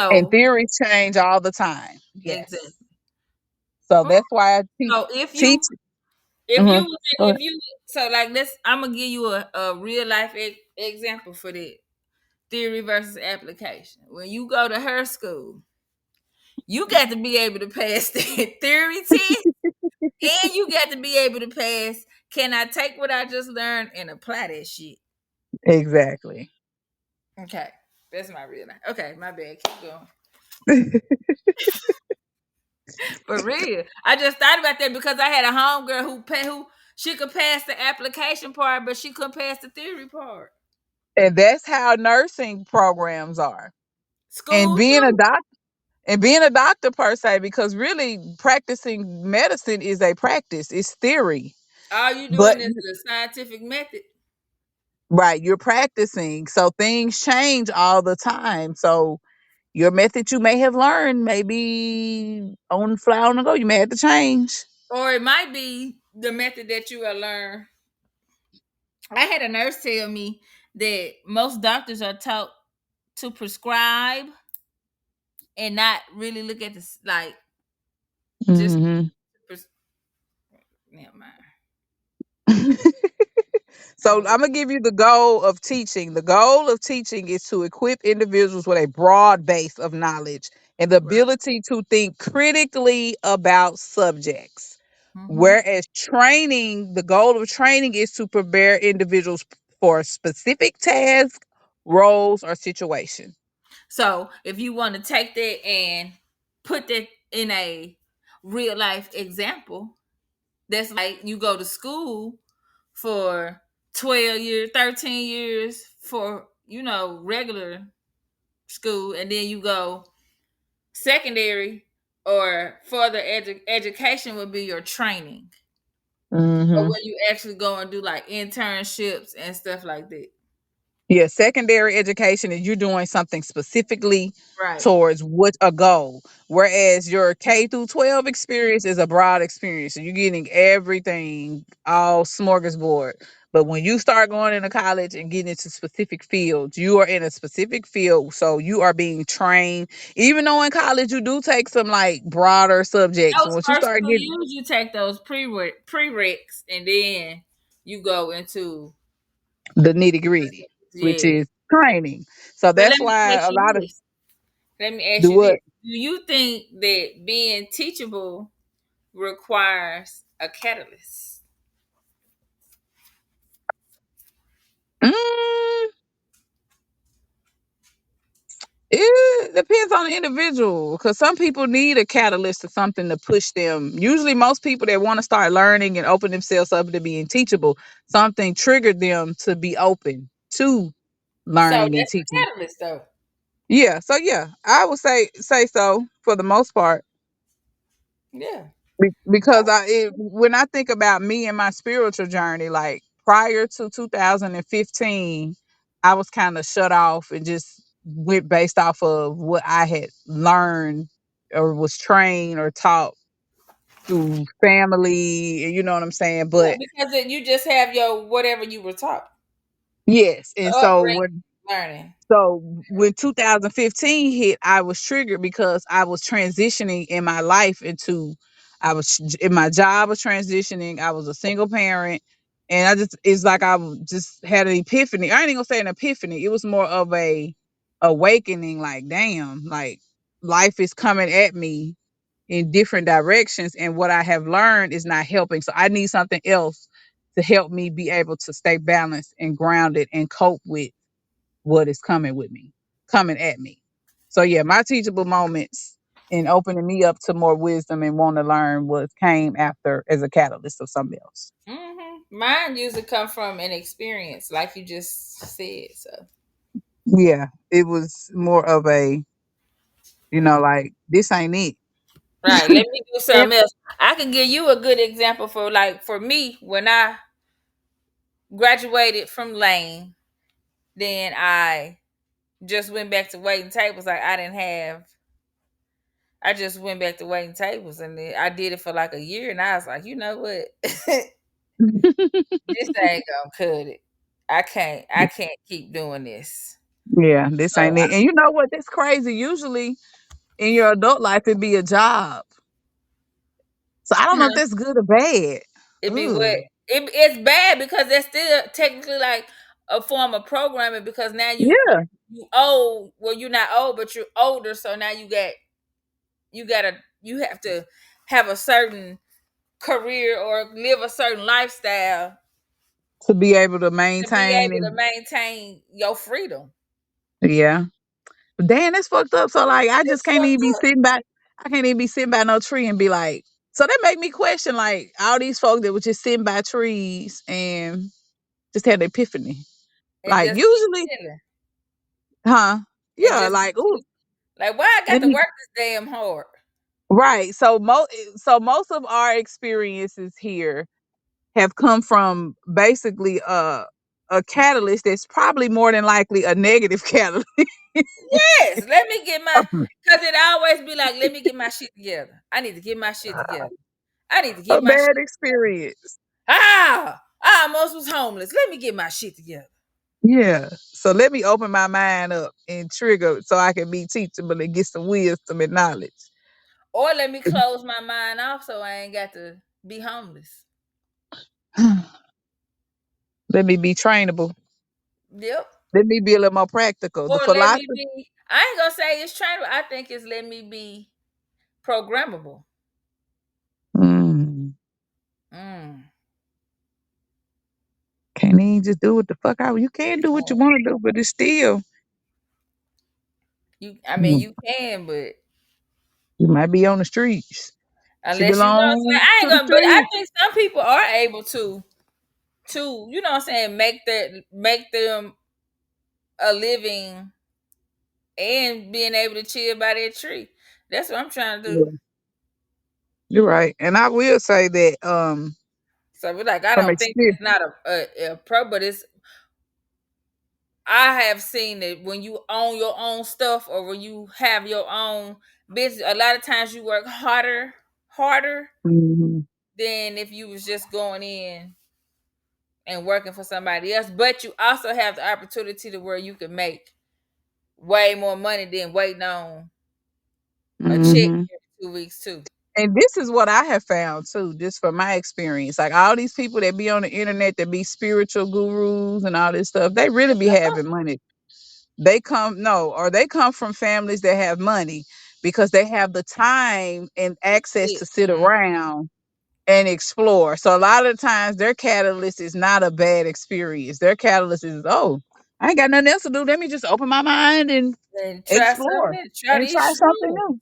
And So theories change all the time. exactly. Yes. So Mm. that's why I So if teach. you if Mhm. you Go if ahead. you so like let's I'm gonna give you a real life example for that theory versus application. When you go to her school, you got to be able to pass the theory test, and you got to be able to pass. Can I take what I just learned and apply that shit? Exactly. Okay, that's my real life. Okay, my bad. Keep going. For real, I just thought about that because I had a homegirl who she could pass the application part, but she couldn't pass the theory part. And that's how nursing programs are. And School being a too. doctor and being a doctor per se, because really practicing medicine is a practice. It's theory. All you But doing is the scientific method. right, you're practicing. So things change all the time. So your method you may have learned maybe on the fly on the go, you may have to change. Or it might be the method that you will learn. I had a nurse tell me that most doctors are taught to prescribe and not really look at this like just Hmm. pres- never mind. So I'm I'm gonna give you the goal of teaching. The goal of teaching is to equip individuals with a broad base of knowledge and the right. ability to think critically about subjects. Hmm. Whereas training, the goal of training is to prepare individuals for specific tasks, roles, or situations. So if you want to take that and put that in a real life example, that's like you go to school for 12 years, 13 years for, regular school, and then you go secondary or further education would be your training. Or Hmm. where you actually go and do like internships and stuff like that. Yeah, secondary education is you're doing something specifically Right. towards what a goal. Whereas your K through 12 experience is a broad experience. So you're getting everything, all smorgasbord. But when you start going into college and getting into specific fields, you are in a specific field. So you are being trained. Even though in college you do take some like broader subjects. Those Once you first start 2 getting years, you take those prereqs, and then you go into the nitty gritty, which yeah. is training. So But that's why a lot of let me ask do you this: what? do you think that being teachable requires a catalyst? Mm, it depends on the individual because some people need a catalyst or something to push them. Usually, most people that want to start learning and open themselves up to being teachable, something triggered them to be open to So learning and that's teaching. a catalyst, though. Yeah, so yeah, I would say so for the most part. Yeah. Because when I think about me and my spiritual journey, like prior to 2015, I was kind of shut off and just went based off of what I had learned or was trained or taught through family. You know what I'm saying? Yeah, But because you just have your whatever you were taught, yes, and your so upbringing, when learning. So when 2015 hit, I was triggered because I was transitioning in my life into, I was in my job was transitioning. I was a single parent, and it's like just had an epiphany. I ain't gonna say an epiphany. It was more of a awakening. Like, damn, like life is coming at me in different directions, and what I have learned is not helping. So I need something else to help me be able to stay balanced and grounded and cope with what is coming at me. So yeah, my teachable moments in opening me up to more wisdom and want to learn was came after as a catalyst of something else. Mine usually come from an experience, like you just said. So Yeah, it was more of a, like this ain't it. right, let me do And something else. I can give you a good example for me when I graduated from Lane, then I just went back to waiting tables. Like I just went back to waiting tables, and then I did it for like a year, and I was like, you know what, this ain't gonna cut it. I can't keep doing this. yeah, this So ain't it. And you know what? That's crazy. Usually in your adult life, it'd be a job. So I don't know if that's good or bad. it be what Ooh. it's bad because that's still technically like a form of programming because now Yeah. you old. Well, you're not old, but you're older. So now you have to have a certain career or live a certain lifestyle To be able to to be maintain able to and maintain your freedom. yeah. Damn, that's fucked up. So like I just It's can't even fucked be up. sitting by I can't even be sitting by no tree and be like, so that make me question like all these folks that were just sitting by trees and just had the epiphany. And Like just keep usually, chilling huh? and Yeah, just be like ooh, chilling. Like why I got let to me work this damn hard? right. So most of our experiences here have come from basically a catalyst that's probably more than likely a negative catalyst. Yes, let me get my because it always be like, let me get my shit together. I need to get my shit together. I need to A get my bad shit. experience. I almost was homeless. Let me get my shit together. Yeah. So let me open my mind up and trigger so I can be teachable and get some wisdom and knowledge. Or let me close my mind off so I ain't got to be homeless. Let me be trainable. Yep. Let me be a little more practical. Or The let me philosophy. be, I ain't gonna say it's trainable. I think it's let me be programmable. Mm, Mm. can't even just do what the fuck out. You can do what you want to do, but it's still I mean, mm, you can, but you might be on the streets. She unless you know what I'm saying, belongs I ain't to the gonna. But I streets. think some people are able to you know what I'm saying, make them a living and being able to chill by that tree. That's what I'm trying to do. Yeah, you're right. And I will say that So we're like, I from don't think experience. it's not a pro, but it's I have seen that when you own your own stuff or when you have your own business, a lot of times you work harder Mhm, than if you was just going in and working for somebody else. But you also have the opportunity to where you can make way more money than waiting on a check mhm. every 2 weeks too. And this is what I have found too, just from my experience. Like all these people that be on the internet that be spiritual gurus and all this stuff, they really be having money. They come from families that have money because they have the time and access to sit Mm. around and explore. So a lot of the times their catalyst is not a bad experience. Their catalyst is, oh, I ain't got nothing else to do. Let me just open my mind and And try explore something. Try and these try something shrooms. new.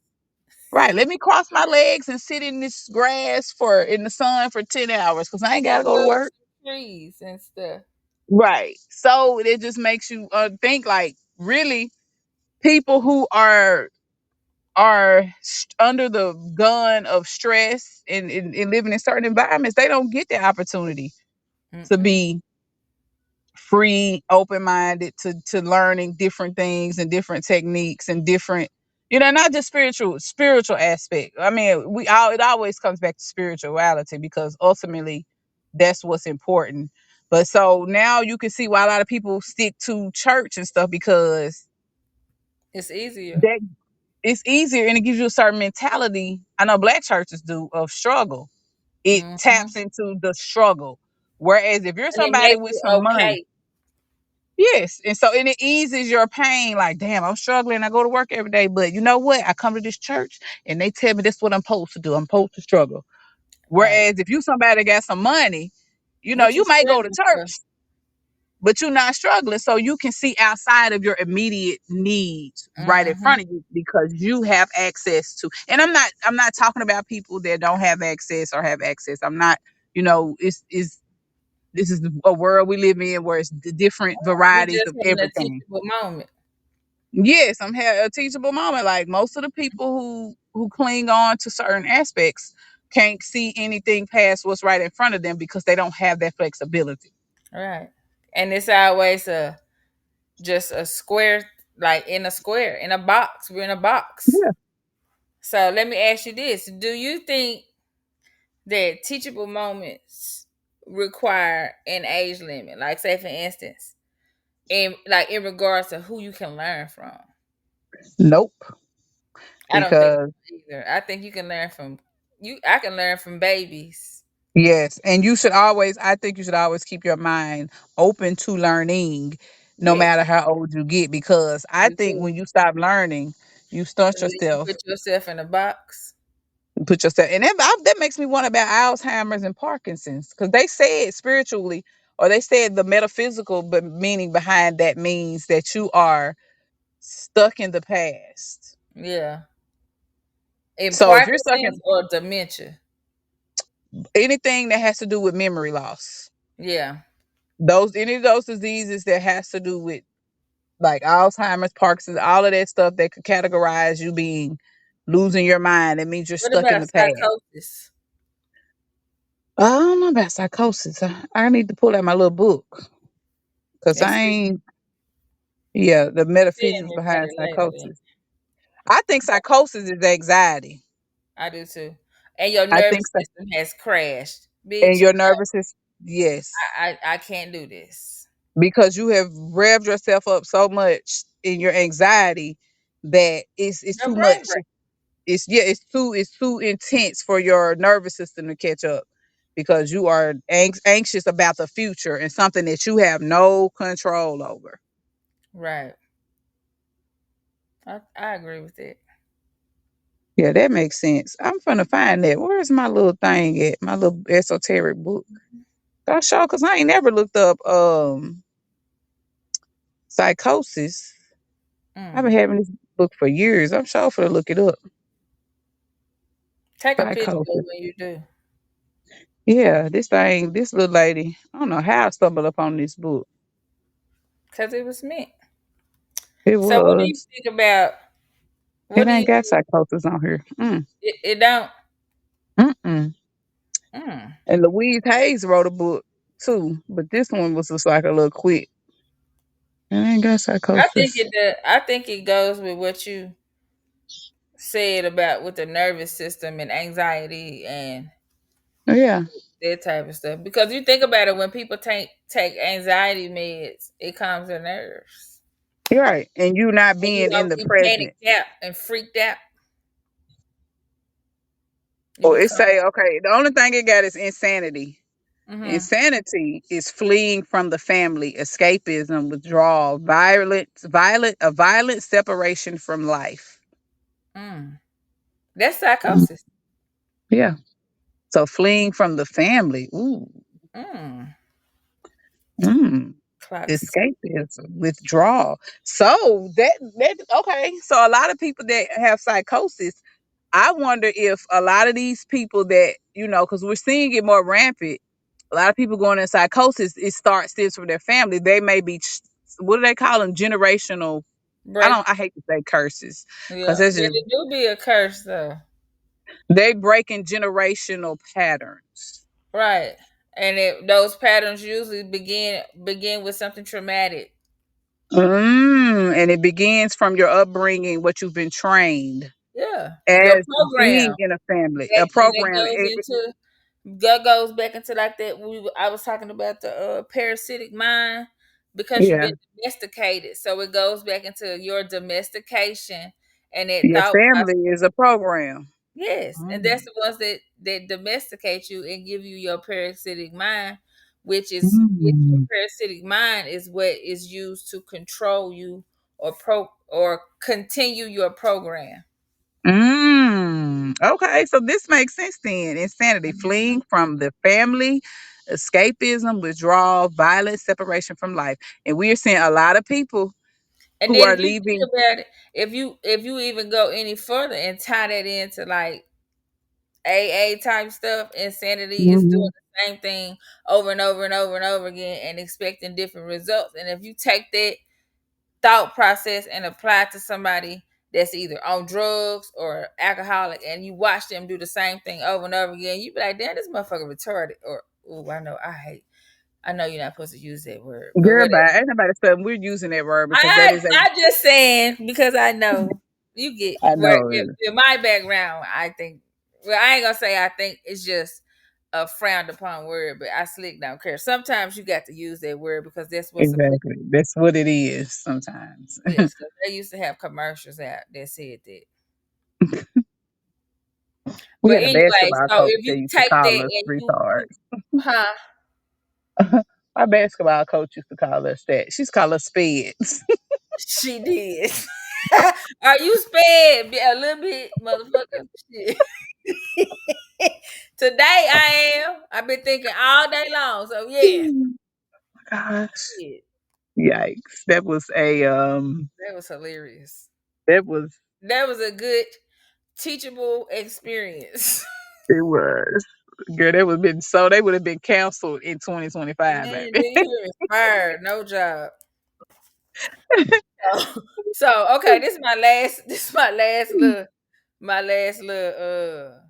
Right. Let me cross my legs and sit in this grass for in the sun for 10 hours because I ain't And gotta go to hug work. some trees and stuff. Right. So it just makes you think like really people who are under the gun of stress and living in certain environments, they don't get the opportunity to Mm-mm. be free, open minded to learning different things and different techniques and different, not just spiritual aspect. I mean, it always comes back to spirituality because ultimately that's what's important. But so now you can see why a lot of people stick to church and stuff because It's easier. that it's easier and it gives you a certain mentality. I know black churches do of struggle. It Hmm. taps into the struggle. Whereas if you're And it somebody makes with it some money, okay. yes. And it eases your pain. Like, damn, I'm struggling. I go to work every day. But you know what? I come to this church and they tell me this is what I'm supposed to do. I'm supposed to struggle. Right. Whereas if you somebody got some money, What you You might go to studying for? church, but you're not struggling. So you can see outside of your immediate needs right in Mm-hmm. front of you because you have access to, and I'm not talking about people that don't have access or have access. I'm not, it's this is a world we live in where it's the different We varieties just of having a everything. teachable moment. Yes, I'm having a teachable moment. Like most of the people who cling on to certain aspects can't see anything past what's right in front of them because they don't have that flexibility. Right. And it's always just a square, like in a square, in a box. We're in a box. Yeah. So let me ask you this. Do you think that teachable moments require an age limit? Like say for instance, in regards to who you can learn from. Nope. I don't think Because so either. I think you can learn from I can learn from babies. yes, and I think you should always keep your mind open to learning no Yes, matter how old you get because I I do think too. when you stop learning, you stunt Unless you yourself, put yourself in a box. put yourself, and that makes me wonder about Alzheimer's and Parkinson's because they said spiritually or they said the metaphysical but meaning behind that means that you are stuck in the past. Yeah. In So if you're stuck Parkinson's in or dementia. anything that has to do with memory loss, Yeah. those any of those diseases that has to do with like Alzheimer's, Parkinson's, all of that stuff that could categorize you being losing your mind. It means you're What stuck in about the past. psychosis? I don't know about psychosis. I need to pull out my little book because It's I ain't. Yeah, the seeing metaphysics me about behind it later then. psychosis. I think psychosis is anxiety. I do too. And your I think nervous so. system has crashed. And Bitch, your nervous is yes, I can't do this. because you have revved yourself up so much in your anxiety that it's Your too brain much. break. It's too intense for your nervous system to catch up because you are anxious about the future and something that you have no control over. Right. I agree with it. Yeah, that makes sense. I'm gonna find that. Where's my little thing at? My little esoteric book. I sure because I ain't never looked up psychosis. I've been Mm. having this book for years. I'm sure for to look it up. Take a picture of it Psychosis. when you do. Yeah, this little lady. I don't know how I stumbled upon this book. Because it was meant. It So what do you was. think about what It do you ain't got psychosis on here. it don't Mm-mm. mm. And Louise Hayes wrote a book too, but this one was just like a little quick. It ain't got psychosis. I think it goes with what you said about with the nervous system and anxiety and Oh, yeah, that type of stuff. Because you think about it, when people take anxiety meds, it calms their nerves. you're right. And you not And you being in don't the be present. panicked out and freaked out. You Or it become say, okay, the only thing it got is insanity. mm-hmm, Insanity is fleeing from the family, escapism, withdrawal, a violent separation from life. mm. That's Mm, psychosis. yeah. So fleeing from the family. Ooh. Mm. Mm. Clocks. Escapism, withdrawal. So that okay. So a lot of people that have psychosis, I wonder if a lot of these people that because we're seeing it more rampant. A lot of people going in psychosis. It starts this from their family. They may be what do they call them? Generational. Break. I hate to say curses because Yeah. that's But just it do be a curse though. they breaking generational patterns. Right. And those patterns usually begin with something traumatic. And it begins from your upbringing, what you've been trained Yeah. Your as being program. in a family, a And that program. goes into that goes back into like that I was talking about the parasitic mind because you've Yeah, been domesticated. So it goes back into your domestication and that your thought family process. is a program. Yes, and Mm. that's the ones that domesticate you and give you your parasitic mind, which your Mm. parasitic mind is what is used to control you or continue your program. Okay, so this makes sense then. Insanity, Mhm. fleeing from the family, escapism, withdrawal, violence, separation from life. And we are seeing a lot of people And who then are if you think leaving. about it, if you even go any further and tie that into like AA type stuff, insanity is doing Mhm. the same thing over and over and over and over again and expecting different results. And if you take that thought process and apply it to somebody that's either on drugs or alcoholic and you watch them do the same thing over and over again, you be like, damn, this motherfucker retarded. Or, oh, I know you're not supposed to use that word, but Girl, whatever. bye. Ain't nobody saying we're using that word because that I is a. I just saying because I know you get I where know it. in my background, I think, well, I ain't gonna say I think it's just a frowned upon word, but I slick don't care. Sometimes you got to use that word because that's what's applicable. Exactly. That's what it is sometimes. Yes, so they used to have commercials out that said that. We But had a anyway, basketball so coach if that you used to take that call us and retards. huh? Our basketball coach used to call us that. She's called us speds. She did. Are you sped a little bit, motherfucker? Shit. Today I am. I've been thinking all day long. So yeah. Gosh. Shit. Yikes. That was a That was hilarious. that was That was a good teachable experience. it was. Girl, that would have been so they would have been canceled in 2025, Man, baby. dude, you were fired. No job. So, so okay, this is my last my last little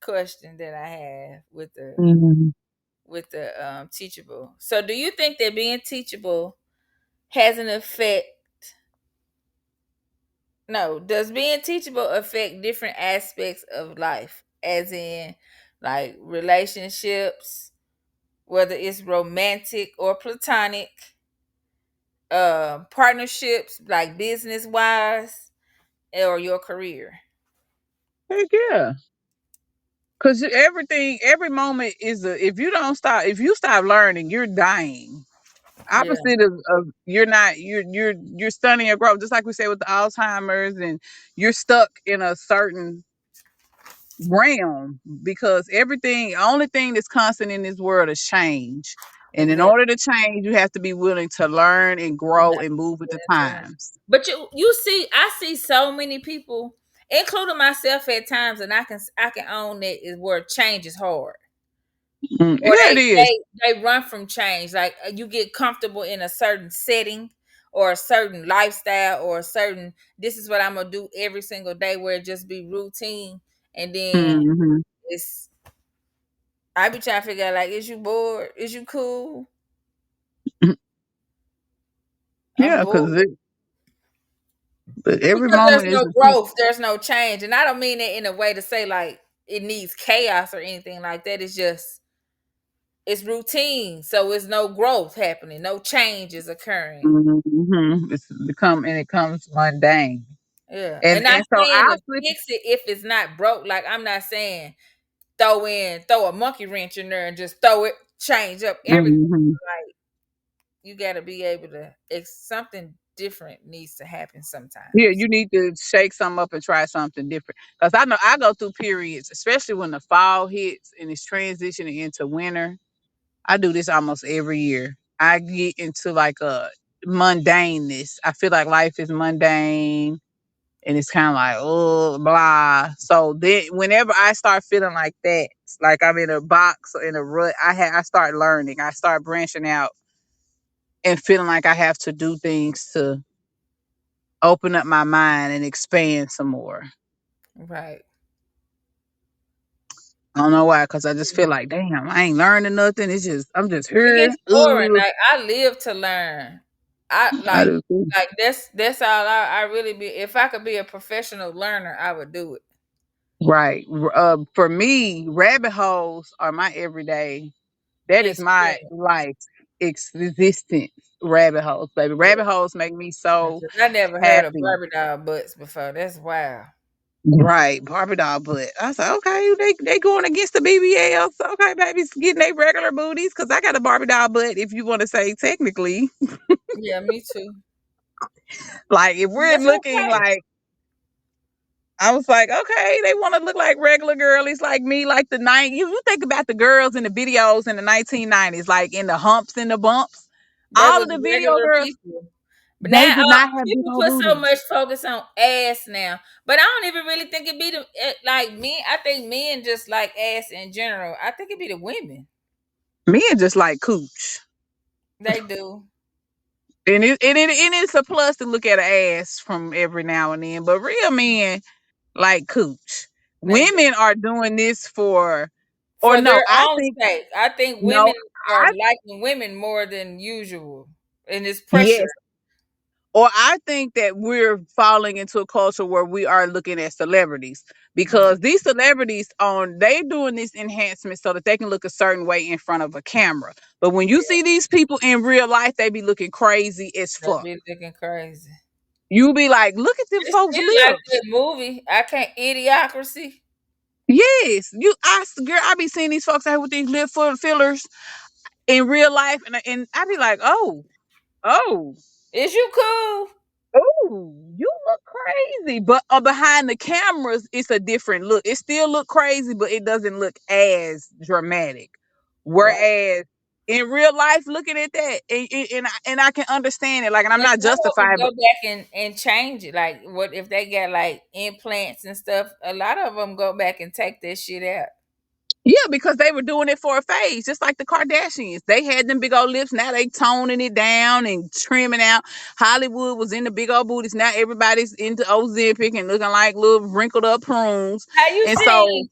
question that I have Mhm. with the teachable. So do you think that being teachable has an effect? No, does being teachable affect different aspects of life, as in like relationships, whether it's romantic or platonic, partnerships like business wise, or your career? Heck yeah. Cause everything, every moment is a. If you don't stop, if you stop learning, you're dying. Yeah, Opposite of you're not, you're stunning your growth. Just like we say with the Alzheimer's, and you're stuck in a certain realm because everything, only thing that's constant in this world is change. And in exactly. order to change, you have to be willing to learn and No, grow and move with yeah, the that's right. times. But you see, I see so many people, including myself at times, and I can own that is where change is hard. Or Yeah, it is. they run from change. Like you get comfortable in a certain setting or a certain lifestyle or a certain this is what I'm gonna do every single day where it just be routine and then Hmm. it's I be trying to figure out like is you bored? Is you cool? I'm Yeah, bored. but every Because there's moment is no a teach. growth, there's no change. And I don't mean it in a way to say like it needs chaos or anything like that. It's just it's routine. So it's no growth happening, no change is occurring. It's become and it comes mundane. Yeah, And and not so saying I to flip. fix it if it's not broke. Like I'm not saying throw a monkey wrench in there and just throw it, change up everything. Mhm. Like you got to be able to. It's something different needs to happen Yeah, sometimes. you need to shake something up and try something different. Because I know I go through periods, especially when the fall hits and it's transitioning into winter. I do this almost every year. I get into like a mundaneness. I feel like life is mundane and it's kind of like, oh, blah. So then whenever I start feeling like that, like I'm in a box or in a rut, I start learning. I start branching out and feeling like I have to do things to open up my mind and expand some more. Right. I don't know why, because I just feel like, damn, I ain't learning nothing. It's just, I'm just It here. gets boring. Like I live to learn. I I do too. like that's all I really be. If I could be a professional learner, I would do it. Right. For me, rabbit holes are my everyday. That is my Experience. life existence. Rabbit holes, baby. Yeah. Rabbit holes make me so I never heard of happy. Barbie doll butts before. That's wild. Right, Barbie doll butt. I said, okay, they going against the BBLs. Okay, baby's getting their regular booties because I got a Barbie doll butt. If you want to say technically, Yeah, me too. like if we're That's looking okay. like I was like, okay, they want to look like regular girlies like me, like the night. You think about the girls in the videos in the 1990s, like in the humps and the bumps. They All was of the video regular girls, people. But they now did not have big people old put so booties. much focus on ass now. But I don't even really think it be the like men. I think men just like ass in general. I think it be the women. Men just like cooch. They do. And it's a plus to look at an ass from every now and then, but real men like cooch. They do. Women are doing this for, or For no, their I own think, sake. I think no, women are I, liking women more than usual. And it's pressure. yes. Or I think that we're falling into a culture where we are looking at celebrities Mhm. because these celebrities on they doing this enhancement so that they can look a certain way in front of a camera. But when you Yeah, see these people in real life, they be looking crazy as they fuck. be looking crazy. You be like, look at them It's folks' still like a lips. good movie. I can't idiocracy. Yes, girl, I be seeing these folks out with these lip fillers in real life, and I be like, oh, Is you cool? oh, you look crazy. But behind the cameras, it's a different look. It still look crazy, but it doesn't look as dramatic. Right. Whereas in real life, looking at that, and I can understand it. Like, and I'm And not some of them justifying, go but back and change it. Like what if they got like implants and stuff? A lot of them go back and take that shit out. yeah, because they were doing it for a phase, just like the Kardashians. They had them big old lips. Now they toning it down and trimming out. Hollywood was in the big old booties. Now everybody's into Ozempic and looking like little wrinkled up prunes. Have you And so seen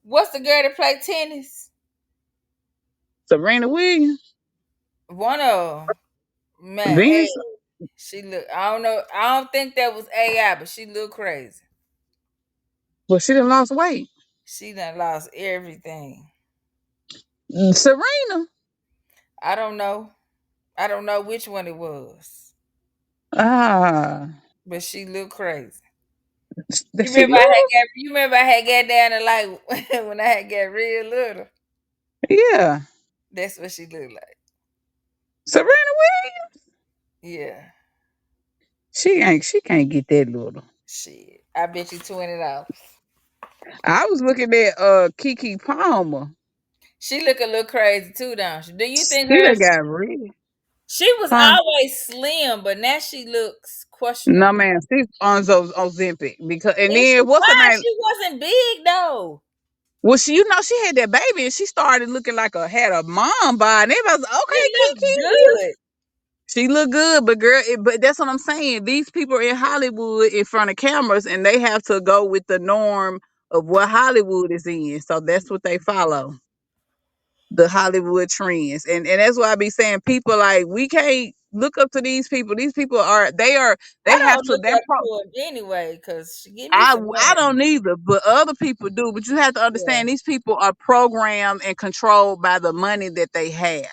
what's the girl that play tennis? Serena Williams, One of them. Man, hey, Venus, she look. I don't know. I don't think that was AI, but she look crazy. well, she done lost weight. She done lost everything. Serena, I don't know. I don't know which one it was, ah, but she looked crazy. that she lost. You remember I had got down to like when I had got real little. Yeah, That's what she looked like. Serena Williams. Yeah. She can't get that little. Shit. I bet you $20. I was looking at Kiki Palmer. She look a little crazy too, don't she? Do you think She done hers got rid, she was huh? always slim, but now she looks No, questionable. man, she's on those Ozempic because, and And she then what's her fine. name? She wasn't big though. Well, she had that baby and she started looking like had a mom bod. And everybody was like, She okay, looked Kiki, good. she look good, but girl, but that's what I'm saying. These people are in Hollywood in front of cameras, and they have to go with the norm of what Hollywood is in. So that's what they follow, the Hollywood trends, and that's why I be saying people like we can't look up to these people. These people I they have don't to. look up to her anyway because she give me I some I money. don't either, but other people do. But you have to Yeah. understand these people are programmed and controlled by the money that they have.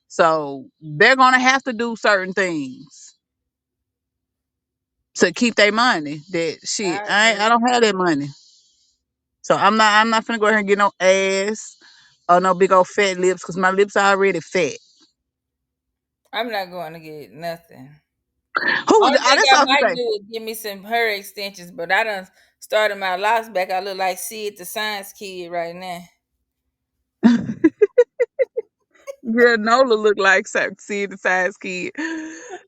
So they're gonna have to do certain things to keep their money. That shit, I I agree. don't have that money. So I'm not gonna go ahead and get no ass or no big old fat lips because my lips are already fat. I'm not going to get nothing. Who Only thing that's I all I might can do is give me some hair extensions, but I done started my locks back. I look like Sid the Science Kid right now. say. Girl, Nola look like see the size kid.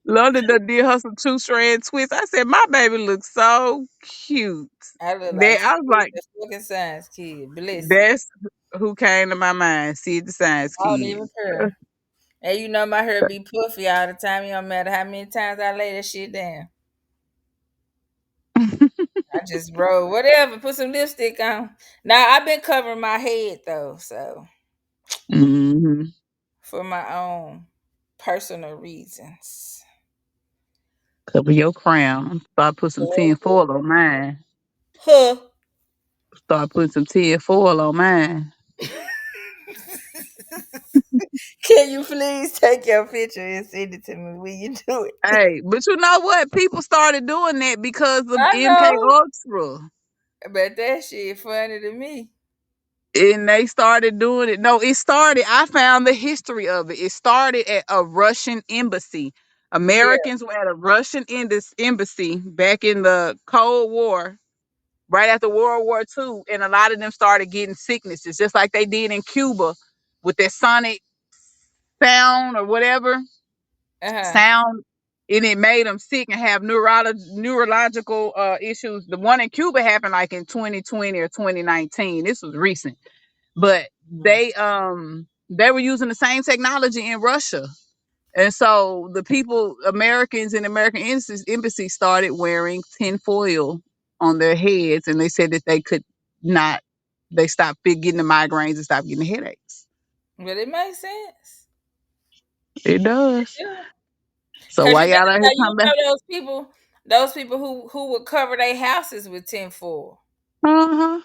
London done did her some two strand twists. I said, my baby looks so cute. I look like Then I was Sid like, the fucking Science Kid. Bless it. that's who came to my mind. See the science I don't kid. even care. And you know my hair be puffy all the time. It don't matter how many times I lay that shit down. I just roll whatever, put some lipstick on. Now I've been covering my head though, so Hmm. for my own personal reasons. Cover your crown. Start put some tin foil on mine. Huh. Start putting some tin foil on mine. Can you please take your picture and send it to me when you do it? Hey, but you know what? People started doing that because of I MK know, Ultra. but that shit funny to me. And they started doing it. No, it started. I found the history of it. It started at a Russian embassy. Yeah. Americans were at a Russian embassy back in the Cold War, right after World War II, and a lot of them started getting sicknesses, just like they did in Cuba with their sonic sound or whatever Uh-huh. sound, and it made them sick and have neurological issues. The one in Cuba happened like in 2020 or 2019. This was recent, but Mhm. they were using the same technology in Russia. And so the people, Americans in American embassy started wearing tinfoil on their heads, and they said that they could not. They stopped getting the migraines and stopped getting the headaches. But it makes sense. It does. Yeah. So Cause why you y'all out here you talking about? know those people who would cover their houses with tinfoil. Uh huh.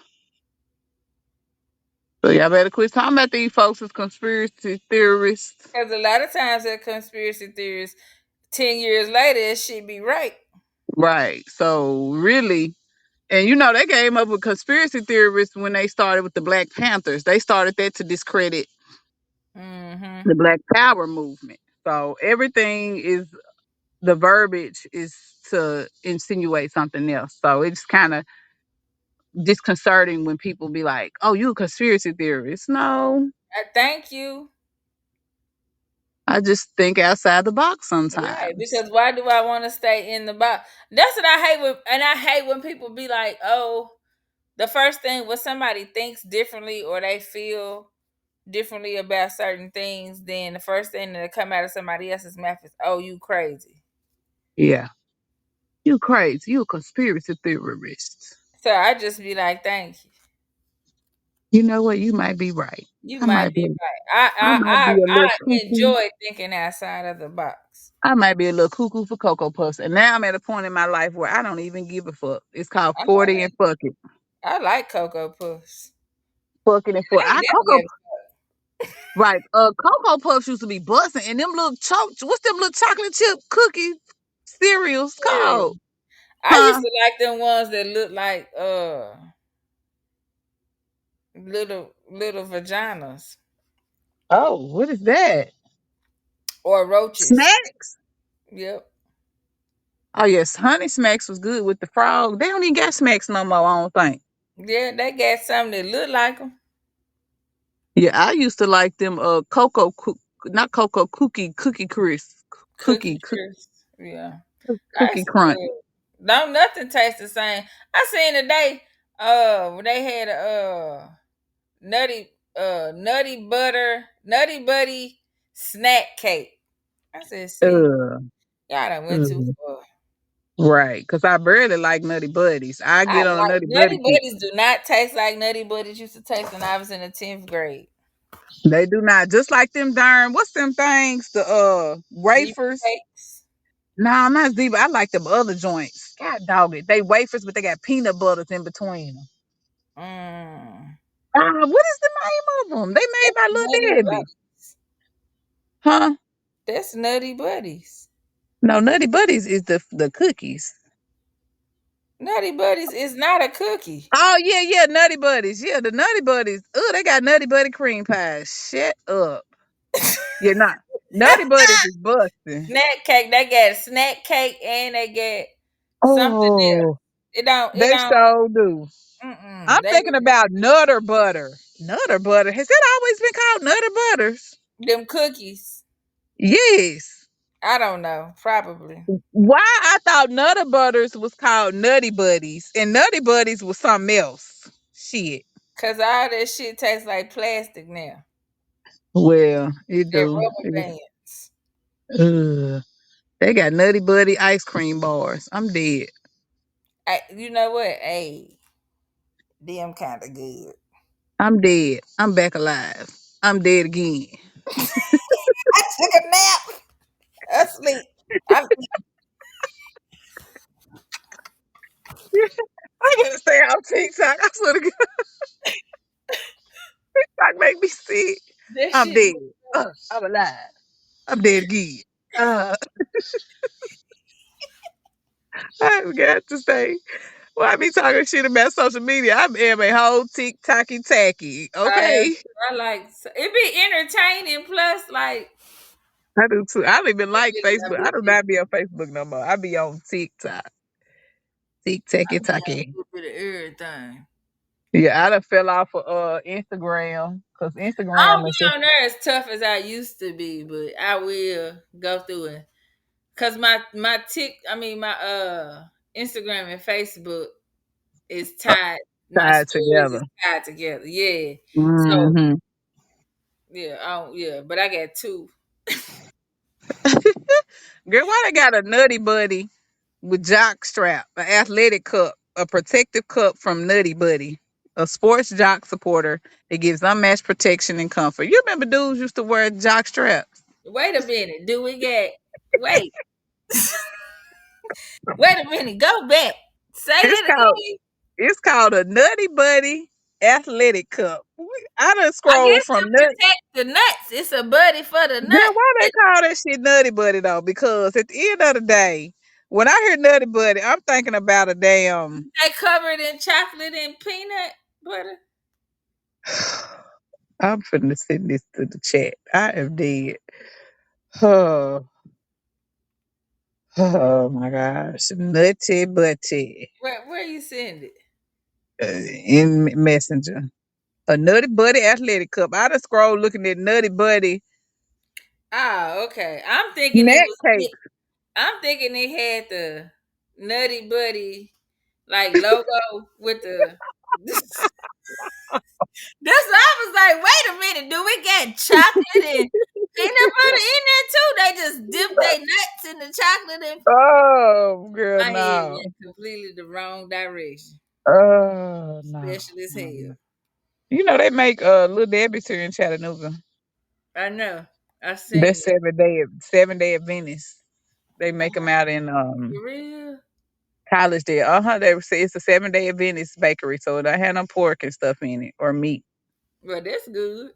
So y'all better quit talking about these folks as conspiracy theorists. Because a lot of times that conspiracy theories, 10 years later, it should be right. Right. So really, and you know, they came up with conspiracy theorists when they started with the Black Panthers. They started that to discredit Mm-hmm. the Black Power movement. So everything is the verbiage is to insinuate something else. So it's kind of disconcerting when people be like, "Oh, you a conspiracy theorist?" No, Thank you. I just think outside the box Right, sometimes. because why do I want to stay in the box? That's what I hate and I hate when people be like, "Oh, the first thing when somebody thinks differently or they feel differently about certain things, then the first thing that come out of somebody else's mouth is, "Oh, you crazy." Yeah, you crazy. You a conspiracy theorist. So I just be like, "Thank you. You know what? You might be right. You I might might be be. right. I might be a little I cuckoo. enjoy thinking outside of the box. I might be a little cuckoo for Cocoa Puffs. And now I'm at a point in my life where I don't even give a fuck. It's called I 40 and like fuck it. I like Cocoa Puffs. Fucking and fuck. I I ain't never Cocoa gave Right. Cocoa Puffs used to be busting, and them little what's them little chocolate chip cookie cereals cereal. called? I used Huh? to like them ones that look like little vaginas Oh, what is that? or roaches. Snacks? Yep. Oh yes, Honey Smacks was good with the frog. They don't even got smacks no more, I don't think. Yeah, they got something that look like them. Yeah, I used to like them not cocoa cookie crisp. Cookie Cookie crisp. Yeah. I cookie used to crunch. do it. No, nothing tastes the same. I seen today when they had a nutty buddy snack cake. I said, see, Uh, y'all done went too uh, far. right, because I barely like Nutty Buddies. I I get on a like Nutty Nutty Buddy kick. Buddies do not taste like Nutty Buddies used to taste when I was in the 10th grade. They do not. Just like them darn, what's them things? The Zebra wafers. cakes. No, not zebra. I like them other joints. God dog it. They wafers, but they got peanut butters in between them. Mm. What is the name of them? They made That's by Nutty Little Debbie. Buddies. Huh? That's Nutty Buddies. No, Nutty Buddies is the cookies. Nutty Buddies is not a cookie. Oh yeah, yeah, Nutty Buddies. Yeah, the Nutty Buddies. Oh, they got Nutty Buddy cream pies. Shut up. Yeah, not Nutty Buddies is busting. Snack cake. They got snack cake and they get something else. Oh, It don't. It they don't. so do. Mm-mm. I'm thinking about Nutter Butter. Nutter Butter. Has that always been called Nutter Butters? Them cookies. Yes. I don't know. Probably Why I thought Nutter Butters was called Nutty Buddies and Nutty Buddies was something else. Shit. because all that shit tastes like plastic now. Well, it They're do. rubber bands. They got Nutty Buddy ice cream bars. I'm dead. You know what? Hey, them kind of good. I'm dead. I'm back alive. I'm dead again. I took a nap. Asleep. I'm I gotta stay off TikTok. I swear to God, TikTok make me sick. that I'm shit. dead. I'm alive. I'm dead again. Uh, I got to say, well, I be talking shit about social media. I am a whole TikToky tacky. I am. Okay. I like it. Be entertaining. Plus, like I do too. I don't even It like really not Facebook. I be do not different. be on Facebook no more. I be on TikTok. TikTok, I be on TikTok. a little bit of everything. Yeah, I done fell off of Instagram because I don't Instagram is be just on there as tough as I used to be, but I will go through it. Cause my Instagram and Facebook is tied. My tied stories together. is tied together. Yeah. So Hmm. yeah, but I got two. Girl, why they got a nutty buddy with jock strap, an athletic cup, a protective cup from Nutty Buddy, a sports jock supporter that gives unmatched protection and comfort. You remember dudes used to wear jock straps? Wait a minute. Do we get wait, wait a minute, go back. Say It's that called again. it's called a Nutty Buddy athletic cup. I done I scrolled guess from to nut. protect the nuts. It's a buddy for the Girl, nuts. why they call that shit Nutty Buddy though? Because at the end of the day, when I hear Nutty Buddy, I'm thinking about a damn. They covered in chocolate and peanut butter. I'm finna send this to the chat. I am dead. Oh, oh my gosh. Nutty Buddy Where you send it? in Messenger. A Nutty Buddy athletic cup. I just scroll looking at Nutty Buddy Ah, okay. neck cake. I'm thinking it had the Nutty Buddy like logo with the. That's what I was like. Wait a minute, do we got chocolate and peanut butter in there too? They just dip their nuts in the chocolate and Oh, girl, my head no. went completely the wrong direction. Oh, no. Special as No, hell. no. You know, they make Little Debbie's here in Chattanooga. I know. I seen That's it. 7 day Adventist. They make them out in For real? college there. They say it's a 7 day Adventist bakery, so it don't have no pork and stuff in it or meat. Well, that's good.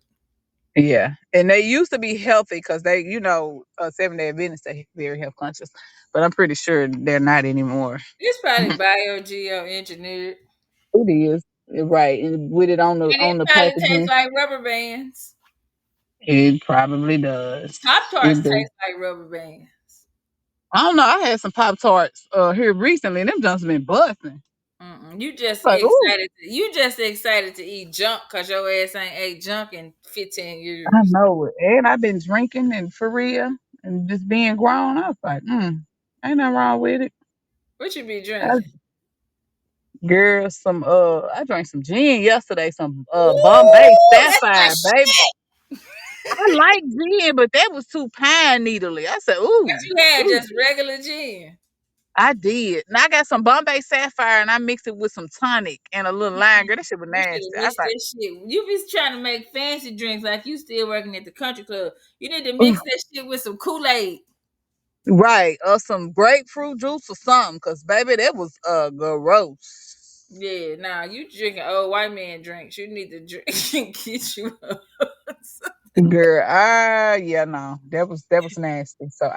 Yeah, and they used to be healthy because they, 7 day Adventists they very health conscious, but I'm pretty sure they're not anymore. It's probably bio geo engineered. It is right, and with it on the And it probably tastes packaging, like rubber bands. it probably does. Pop It tarts do. taste like rubber bands. I don't know. I had some Pop Tarts here recently. Them just been busting. Mm-mm. You just Like, ooh, excited. You just excited to eat junk because your ass ain't ate junk in 15 I years. know it. And I've been drinking and for real and just being grown. I was like, ain't nothing wrong with it. What you be I, drinking? girl, I drank some gin yesterday, some Bombay Ooh, that's my Sapphire, baby. shit. I like gin, but that was too pine needly. I said, What ooh, you had? ooh. Just regular gin. I did. And I got some Bombay Sapphire and I mixed it with some tonic and a little lime. Girl, that shit was You should nasty. have I was mixed that shit. You be trying to make fancy drinks like you still working at the country club. You need to like, mix that shit with some Kool-Aid. right, or some grapefruit juice or something, cause baby, that was gross. Yeah, nah, you drinking old white man drinks. You need to drink get you up. Girl, yeah, no, that was nasty. So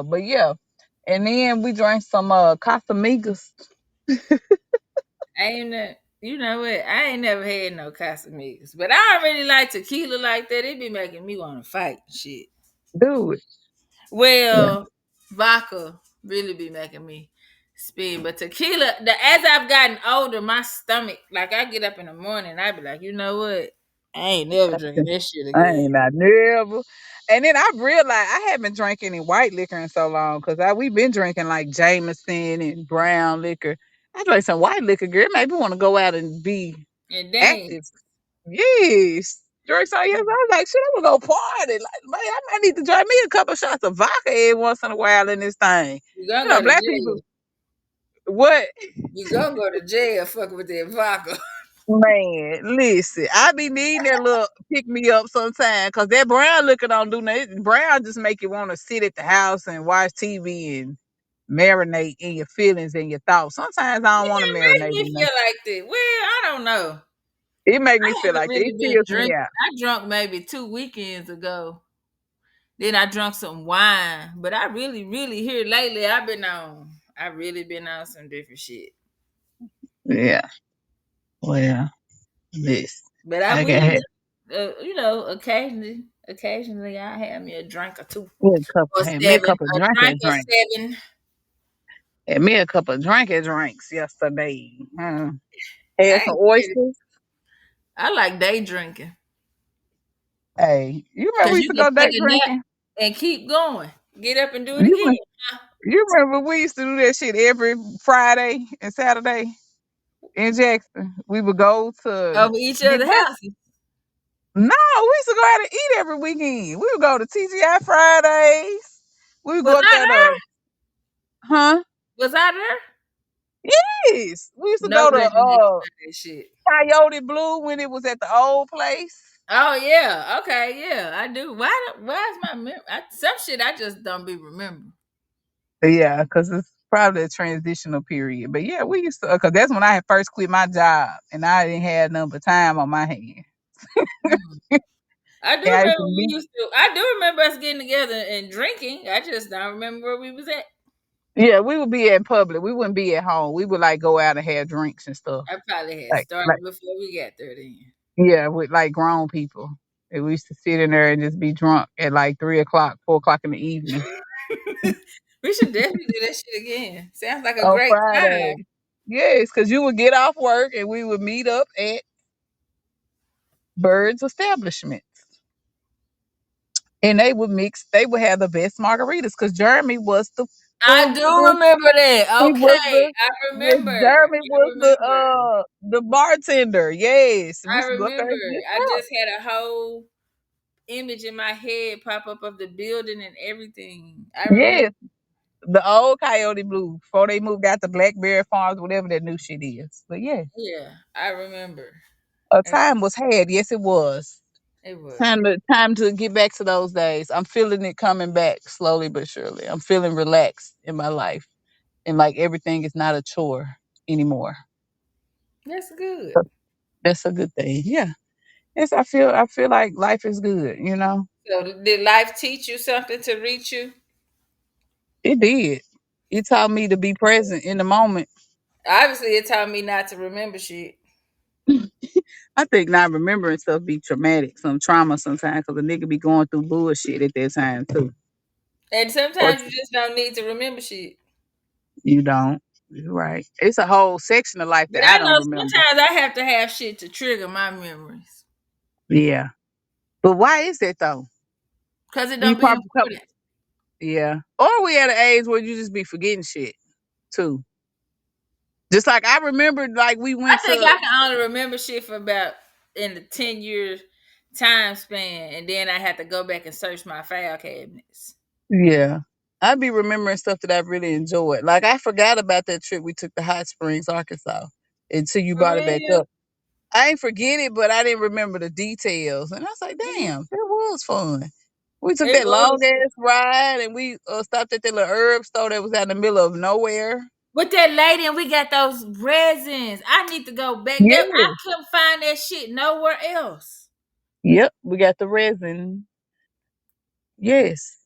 but yeah, and then we drank some Casamigos. You know what? I ain't never had no Casamigos, but I don't really like tequila like that. It be making me want to fight and shit. Dude, yeah, Well, vodka really be making me spin, but tequila. As I've gotten older, my stomach, like I get up in the morning, I be like, you know what? I ain't never drinking this shit I again. ain't not never. And then I realized I haven't drank any white liquor in so long because we've been drinking like Jameson and brown liquor. I drank some white liquor, girl. It made me want to go out and be And then active. Yes. Drink some years. I was like, shit, I'm gonna go party. Like, man, I might need to drink me a couple shots of vodka every once in a while in this thing. you gonna go to Black people, jail. what? You gonna go to jail fucking with that vodka. Man, listen, I be needing that little pick me up sometime because that brown liquor don't do nothing. Brown just make you want to sit at the house and watch TV and marinate in your feelings and your thoughts. Sometimes I don't want to It make marinate me in them. feel like that. Well, I don't know. It make me I feel haven't like that. really It been chills me drinking. out. I drunk maybe 2 weekends ago. Then I drunk some wine. But I really, really here lately, I really been on some different shit. Yeah. Well, this But I I will, got occasionally. Occasionally, I have me a drink or two Me a couple, or had me a seven. couple of A drink drinking or drinks. seven. Had me a couple of drinking drinks yesterday. Had I some ain't ready. oysters. I like day drinking Hey, you remember we because used you to can go day take a nap drinking? and keep going. Get up and do it You again. re- you remember we used to do that shit every Friday and Saturday in Jackson. We would go to Over each get other's that. houses. No, we used to go out and eat every weekend. We would go to TGI Fridays. We would Was go up I there there? to, huh? Was I there? Yes. We used to No go to recollection of that shit. Coyote Blue when it was at the old place. Oh yeah, okay, yeah, I do. Why is my some shit I just don't be remembering. Yeah, because it's probably a transitional period. But yeah, we used to, because that's when I had first quit my job and I didn't have nothing but time on my hands. Mm. I do And I used remember to we be, used to. I do remember us getting together and drinking. I just don't remember where we was at. yeah, we would be in public. We wouldn't be at home. We would like go out and have drinks and stuff. I probably had Like started before we got there. Then yeah, with like grown people. And we used to sit in there and just be drunk at like 3 o'clock, 4 o'clock in the evening we should definitely do that shit again. Sounds like a on great Friday. time. Yes, because you would get off work and we would meet up at Bird's establishment. And they would have the best margaritas because Jeremy was the I full do yes, remember that. he was Okay, the I yes, remember. Jeremy I was remember. the bartender. Yes. We I used to go up there remember. and get I drunk. just had a whole image in my head pop up of the building and everything. I remember. Yes. The old Coyote Blue before they moved out to Blackberry Farms, whatever that new shit is. But yeah. Yeah, I remember. A It, time was had. Yes, it was. it was. Time to get back to those days. I'm feeling it coming back slowly but surely. I'm feeling relaxed in my life. And like everything is not a chore anymore. That's good. So that's a good thing. Yeah. Yes, I feel like life is good, you know. So, did life teach you something to reach you? It did. It taught me to be present in the moment. Obviously, it taught me not to remember shit. I think not remembering stuff be traumatic, some trauma sometimes, because a nigga be going through bullshit at that time too. And Or sometimes you just don't need to remember shit. you don't. You're right. It's a whole section of life that But I I don't know remember. sometimes I have to have shit to trigger my memories Yeah. But why is that though? because it You don't be probably important. yeah. Or we at an age where you just be forgetting shit too. Just like I remember like we I went think to I can only remember shit for about in the 10 years time span, and then I have to go back and search my file cabinets. yeah. I be remembering stuff that I really enjoyed. Like I forgot about that trip we took to Hot Springs, Arkansas, until you For brought it back real? up. I ain't forget it, but I didn't remember the details. And I was like, damn, that was fun. We took It that long was. ass ride and we stopped at that little herb store that was out in the middle of nowhere. With that lady, and we got those resins. I need to go back there. I Yeah. couldn't find that shit nowhere else. Yep. We got the resin. Yes.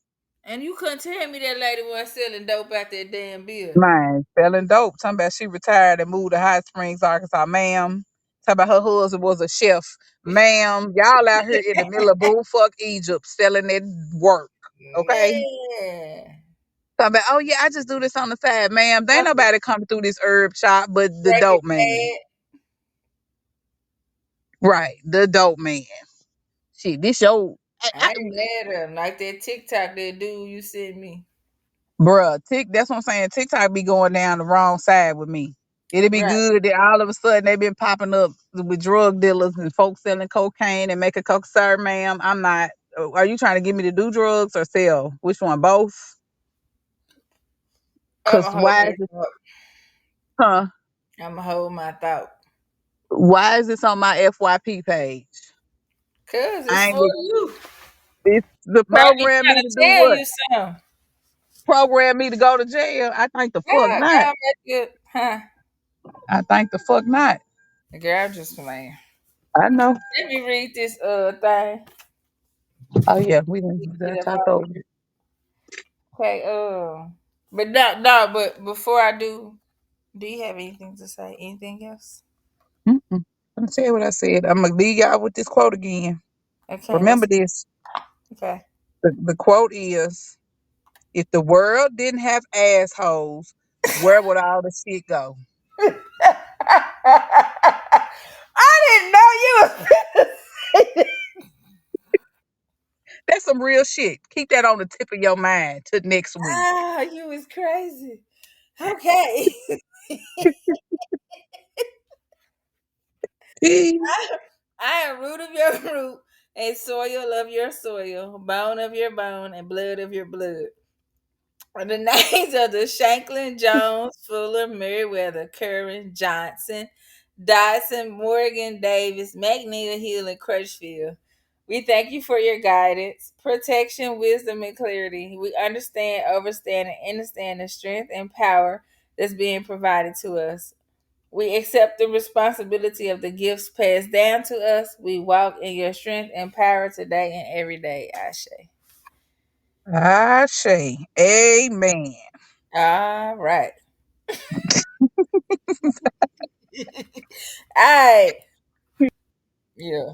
And you couldn't tell me that lady was selling dope out that damn building. Man, selling dope. Talking about she retired and moved to Hot Springs, Arkansas, ma'am. Talking about her husband was a chef. Ma'am, y'all out here in the middle of bullfuck Egypt selling that work. Okay? Man. Talking about, oh yeah, I just do this on the side, ma'am. There ain't That's nobody coming through this herb shop but the Breaking dope man. Bad. Right. The dope man. Shit, this your I ain't mad at him. Like that TikTok that dude you sent me. bruh, that's what I'm saying. TikTok be going down the wrong side with me. It'll be Right. good that all of a sudden they been popping up with drug dealers and folks selling cocaine and making coke. Sir, ma'am, I'm not. Are you trying to get me to do drugs or sell? Which one? Both? I'ma Cause hold why is that it? thought. Huh? I'ma hold my thought. Why is this on my FYP page? Cause it's I ain't. for you. It's the Might be program me trying to to do tell what? you something. Program me to go to jail? I think the fuck Yeah, not. girl, make it, huh? I think the fuck not. Girl, I'm just playing. I know. Let me read this thing. Oh yeah, we done Get up talk out of over. here. Okay, but no, but before I do you have anything to say? Anything else? Mm-mm. I'm gonna tell you what I said. I'm gonna leave y'all with this quote again. Okay, Remember what's this. Okay. The quote is, if the world didn't have assholes, where would all the shit go? I didn't know you was finna say that. That's some real shit. Keep that on the tip of your mind till next week. Ah, you was crazy. Okay. I am root of your root, and soil of your soil, bone of your bone, and blood of your blood. Are the names of the Shanklin, Jones, Fuller, Merriweather, Curran, Johnson, Dyson, Morgan, Davis, McNeil, Hill, and Crutchfield. We thank you for your guidance, protection, wisdom, and clarity. We understand, overstand, and understand the strength and power that's being provided to us. We accept the responsibility of the gifts passed down to us. We walk in your strength and power today and every day. Ashe. I say, amen. All right. All right. Yeah.